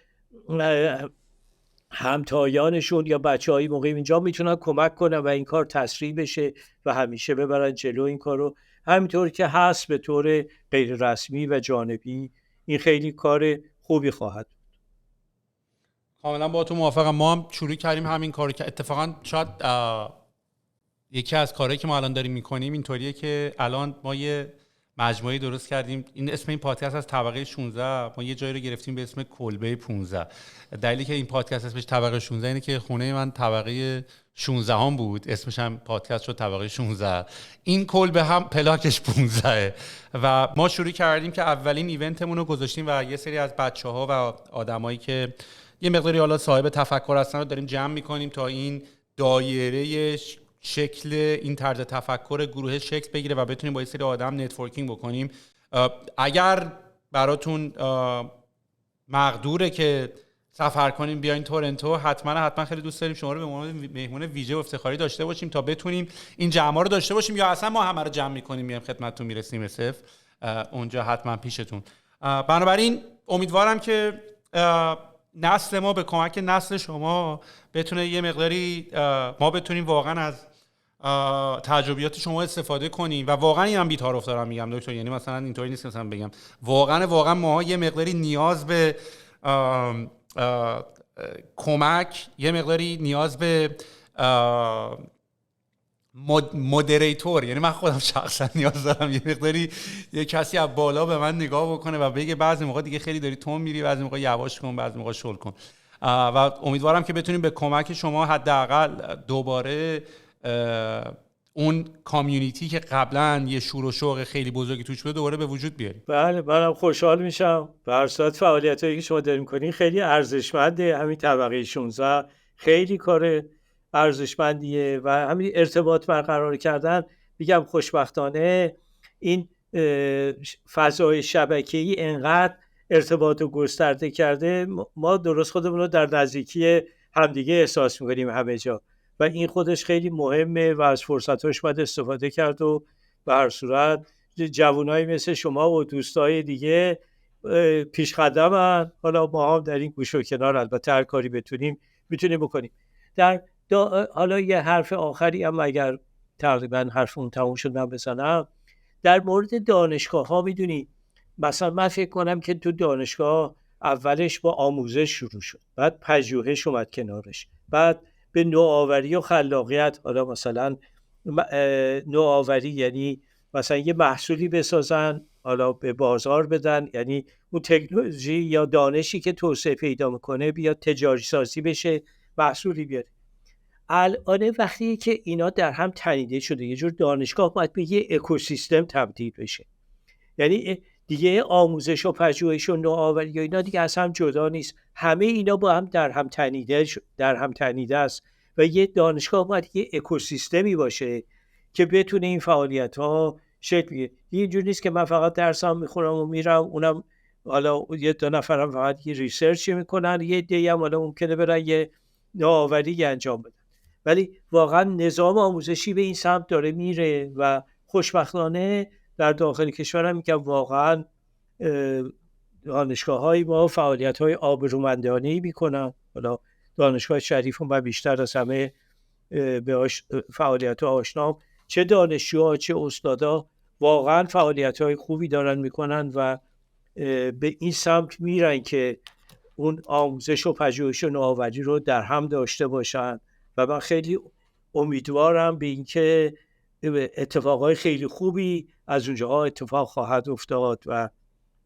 همتایانشون یا بچه‌های موقعی اینجا میتونن کمک کنن و این کار تسریع بشه و همیشه ببرن جلو این کارو، همینطور که هست به طور غیر رسمی و جانبی. این خیلی کار خوبی خواهد. کاملا با تو موافقم. ما هم شروع کردیم همین کارو که اتفاقا شاید یکی از کارهایی که ما الان داریم میکنیم اینطوریه که الان ما یه مجموعه درست کردیم. این اسم این پادکست از طبقه 16، ما یه جایی رو گرفتیم به اسم کلبه 15. دلیلی که این پادکست اسمش طبقه 16 اینه که خونه من طبقه 16 هم بود، اسمش هم پادکست شد طبقه 16. این کلبه هم پلاکش 15 و ما شروع کردیم که اولین ایونتمون رو گذاشتیم و یه سری از بچه‌ها و آدمایی که یه مقداری حالا صاحب تفکر هستن رو داریم جمع می‌کنیم تا این دایره شکل این طرز تفکر گروه شکل بگیره و بتونیم با یه سری آدم نتورکینگ بکنیم. اگر براتون مقدوره که سفر کنیم بیاین تورنتو، حتما خیلی دوست داریم شما رو به عنوان مهمون ویژه و افتخاری داشته باشیم تا بتونیم این جمع رو داشته باشیم، یا اصلا ما همه رو جمع می‌کنیم میایم خدمتتون میرسیم صفر اونجا حتما پیشتون. بنابراین امیدوارم که نسل ما به کمک نسل شما بتونه یه مقداری ما بتونیم واقعا از تجربیات شما استفاده کنیم و واقعا اینم بی‌تعارف دارم میگم دکتر، یعنی مثلا اینطوری نیست که مثلا بگم واقعا ما یه مقداری نیاز به کمک، یه مقداری نیاز به مودریتور، یعنی من خودم شخصا نیاز دارم یه مقداری یه کسی از بالا به من نگاه بکنه و بگه بعضی موقع دیگه خیلی داری تون میری، بعضی موقع یواش کن، بعضی موقع شل کن. و امیدوارم که بتونیم به کمک شما حداقل دوباره اون کامیونیتی که قبلا یه شور و شوق خیلی بزرگی توش بود دوباره به وجود بیاریم. بله منم خوشحال میشم. به هر صورت فعالیتایی که شما دارین می‌کنین خیلی ارزشمنده. همین طبقه 16 خیلی کار ارزشمندیه و همین ارتباط برقرار کردن. میگم خوشبختانه این فضای شبکه‌ای انقدر ارتباط رو گسترده کرده، ما درست خودمون رو در نزدیکی همدیگه احساس می‌کنیم همه جا و این خودش خیلی مهمه و از فرصتاش باید استفاده کرد. و به هر صورت جوانایی مثل شما و دوستای دیگه پیشقدمن. حالا ما هم در این گوشه و کنار البته هر کاری میتونیم بکنیم. حالا یه حرف آخری هم اگر تقریبا حرفمون تموم شد من بزنم در مورد دانشگاه ها. میدونی مثلا من فکر کنم که تو دانشگاه اولش با آموزش شروع شد، بعد پژوهش اومد کنارش، بعد به نوآوری و خلاقیت. حالا مثلا نوآوری یعنی مثلا یه محصولی بسازن، حالا به بازار بدن، یعنی اون تکنولوژی یا دانشی که توسعه پیدا میکنه بیاد تجاری سازی بشه، محصولی بیاره. الان وقتی که اینا در هم تنیده شده، یه جور دانشگاه باید به یه اکوسیستم تبدیل بشه. یعنی دیگه آموزش و پژوهش و نوآوری و اینا دیگه از هم جدا نیست، همه اینا با هم در هم تنیده است و یه دانشگاه باید یه اکوسیستمی باشه که بتونه این فعالیت‌ها شکل بگیره. اینجوری نیست که من فقط درسام میخونم و میرم، اونم حالا یه دو نفرم فقط یه ریسرچ میکنن، یه عده‌ای هم حالا ممکنه برن یه نوآوری انجام بدن، ولی واقعا نظام آموزشی به این سمت داره میره و خوشبختانه در داخل کشور هم میگم واقعا دانشگاه‌های ما فعالیت‌های آبرومندانه‌ای میکنن. حالا دانشگاه شریف من بیشتر از همه به فعالیت‌ها آشنام، چه دانشجوها چه استادا واقعا فعالیت‌های خوبی دارن میکنن و به این سمت میرن که اون آموزش و پژوهش و نوآوری رو در هم داشته باشن و من خیلی امیدوارم به اینکه اتفاقای خیلی خوبی از اونجاها اتفاق خواهد افتاد و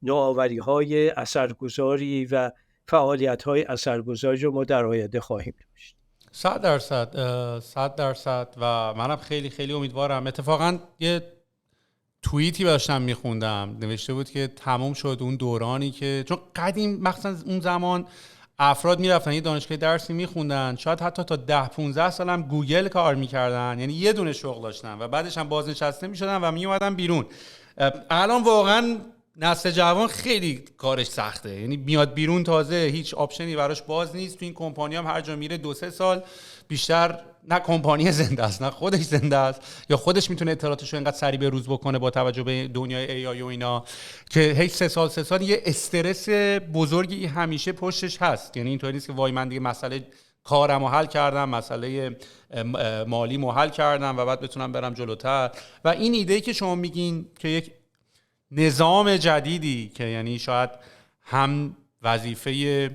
نوآوری‌های اثرگذاری و فعالیت‌های اثرگذاری رو ما در آینده خواهیم داشت. 100% و منم خیلی خیلی امیدوارم. اتفاقا یه توییتی داشتم میخوندم نوشته بود که تموم شد اون دورانی که چون قدیم مثلا اون زمان افراد میرفتن یه دانشگاه درسی میخوندن، شاید حتی تا 10-15 سال هم گوگل کار میکردن، یعنی یه دونه شغل داشتن و بعدش هم بازنشسته میشدن و میومدن بیرون. الان واقعا نسل جوان خیلی کارش سخته، یعنی میاد بیرون تازه هیچ آپشنی براش باز نیست. تو این کمپانی هم هر جا میره 2-3 سال بیشتر نه کمپانی زنده است نه خودش زنده است، یا خودش میتونه اطلاعاتش رو اینقدر سریع به روز بکنه با توجه به دنیای ای آی و اینا که هیچ 3 سال یه استرس بزرگی همیشه پشتش هست. یعنی اینطوری نیست که وای من دیگه مسئله کارمو حل کردم، مسئله مالیمو حل کردم و بعد بتونم برم جلوتر. و این ایده که شما میگین که یک نظام جدیدی که یعنی شاید هم وظیفه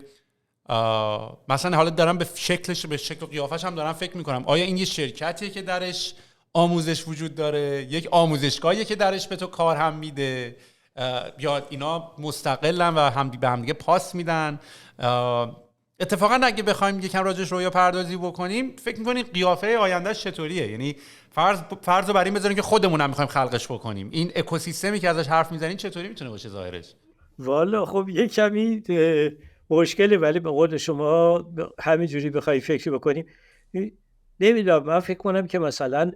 مثلا حالا دارم به شکلش به شکل و قیافش هم دارم فکر میکنم آیا این یه شرکتیه که درش آموزش وجود داره، یک آموزشگاهیه که درش به تو کار هم میده، یا اینا مستقلن و هم به هم دیگه پاس میدن؟ اتفاقا اگه بخوایم یکم راجعش رویا پردازی بکنیم فکر میکنیم قیافه آیندهش چطوریه؟ یعنی فرض رو بر این بذاریم که خودمون هم میخوایم خلقش بکنیم، این اکوسیستمی که ازش حرف میزنین چطوری میتونه باشه ظاهرش؟ والا خب یه کمی مشکله، ولی به قول شما همینجوری بخوای فکر بکنیم نمیدونم، من فکر کنم که مثلا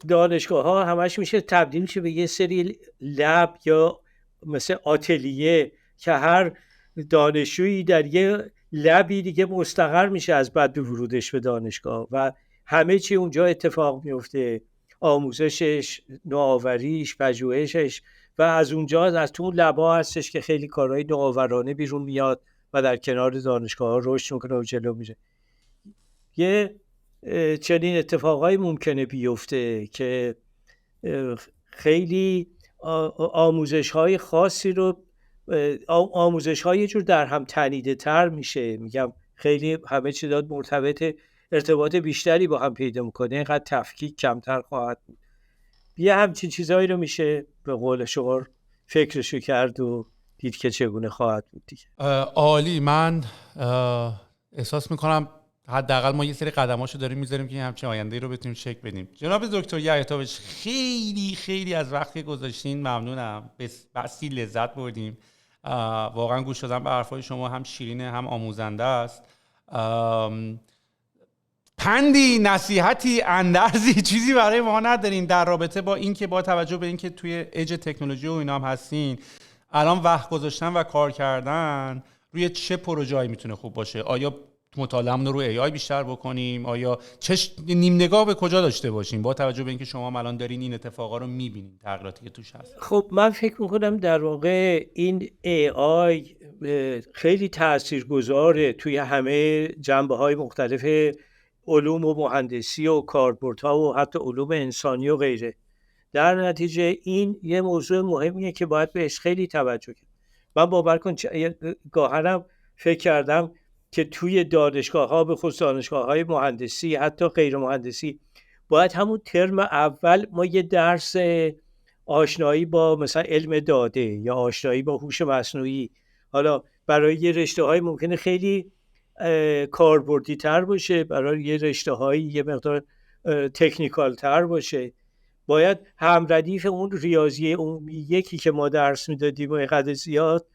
دانشگاه ها همش میشه تبدیل شه به یه سری لب یا مثل آتلیه که هر دانشجویی در یه لبی دیگه مستقر میشه از بعد به ورودش به دانشگاه و همه چی اونجا اتفاق میفته، آموزشش، نوآوریش، پژوهشش، و از اونجا از تو اون لبا هستش که خیلی کارهای نوآورانه بیرون میاد و در کنار دانشگاه ها رشد میکنه و جلو میره. یه چنین اتفاقایی ممکنه بیفته که خیلی آموزش‌های خاصی رو آموزش‌های یه جور در هم تنیده تر میشه، میگم خیلی همه چی داد مرتبط، ارتباط بیشتری با هم پیدا میکنه، اینقدر تفکیک کمتر خواهد بود. یه همچین چیزایی رو میشه به قول شما فکرشو کرد و دید که چگونه خواهد بود دیگه. عالی. من احساس میکنم حداقل ما یه سری قدماشو داریم میذاریم که همچین آینده رو بتونیم شکل بدیم. جناب دکتر یحیی خیلی خیلی از وقتی گذاشتین ممنونم، بسی لذت بردیم. واقعا گوش دادن به حرفای شما هم شیرینه هم آموزنده است. پندی، نصیحتی، اندرزی چیزی برای ما ندارین در رابطه با این که با توجه به این که توی ایج تکنولوژی و اینا هم هستین، الان وقت گذاشتن و کار کردن روی چه پروژه‌ای میتونه خوب باشه؟ آیا مطالعه‌مون رو روی ای آی بیشتر بکنیم؟ آیا نیم نگاه به کجا داشته باشیم با توجه به اینکه شما الان دارین این اتفاقا رو میبینین، تغییراتی که توش هست؟ خب من فکر میکنم در واقع این ای آی خیلی تاثیرگذاره توی همه جنبه‌های مختلف علوم و مهندسی و کاربردها و حتی علوم انسانی و غیره. در نتیجه این یه موضوع مهمیه که باید بهش خیلی توجه کرد. من باور کن گاهنم فکر کردم که توی دانشگاه‌ها، به خصوص دانشگاه‌های مهندسی حتی غیر مهندسی، باید همون ترم اول ما یه درس آشنایی با مثلا علم داده یا آشنایی با هوش مصنوعی، حالا برای یه رشته‌های ممکنه خیلی کاربردی تر باشه، برای یه رشته‌های یه مقدار تکنیکال تر باشه، باید هم ردیف اون ریاضی عمومی یکی که ما درس میدادیم و اینقدر زیاد،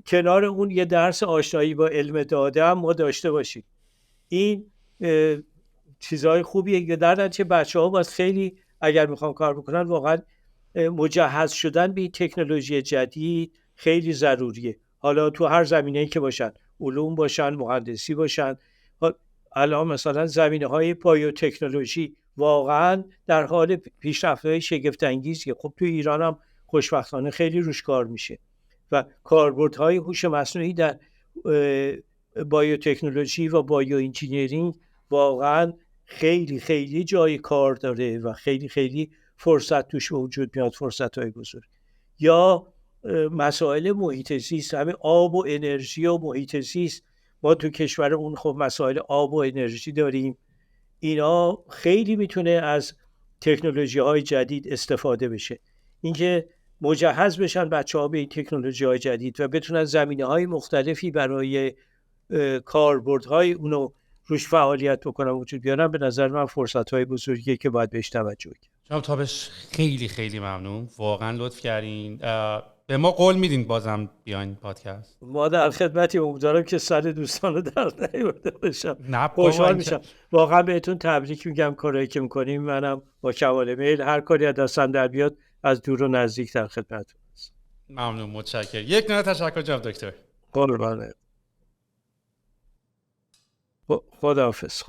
کنار اون یه درس آشنایی با علم داده هم ما داشته باشیم. این چیزهای خوبیه که در نتیجه بچه‌ها باید خیلی اگر میخوان کار بکنن واقعا مجهز شدن به تکنولوژی جدید خیلی ضروریه، حالا تو هر زمینه‌ای که باشن، علوم باشن، مهندسی باشن. الان مثلا زمینه‌های بایوتکنولوژی واقعا در حال پیشرفت‌های شگفت‌انگیزیه. خب تو ایران هم خوشبختانه خیلی روش کار میشه و کاربردهای هوش مصنوعی در بایوتکنولوژی و بایو انجینیرینگ واقعا خیلی خیلی جای کار داره و خیلی خیلی فرصت توش وجود میاد، فرصت‌های بزرگ. یا مسائل محیط زیست، همه آب و انرژی و محیط زیست، ما تو کشورمون خب مسائل آب و انرژی داریم، اینا خیلی میتونه از تکنولوژی‌های جدید استفاده بشه. اینکه مجهز بشن بچه‌ها به این تکنولوژی‌های جدید و بتونن زمینه‌های مختلفی برای کاربردهای اونو روش فعالیت بکنن وجود بیارن، به نظر من فرصت‌های بزرگیه که باید بهش توجه کنیم. جناب تابش خیلی خیلی ممنون، واقعا لطف کردین. به ما قول میدین بازم بیاین پادکست؟ ما در خدمتیم، امیدوارم که سر دوستان رو در نیاورده باشم. نه خوشحال میشم. واقعا بهتون تبریک میگم کارایی که میکنیم. منم با کمال میل هر کاری از دستم در بیاد از دور و نزدیک در خدمتتون هستم. ممنون، متشکرم. یک نوع تشکر جناب دکتر. قربانت. خداحافظ.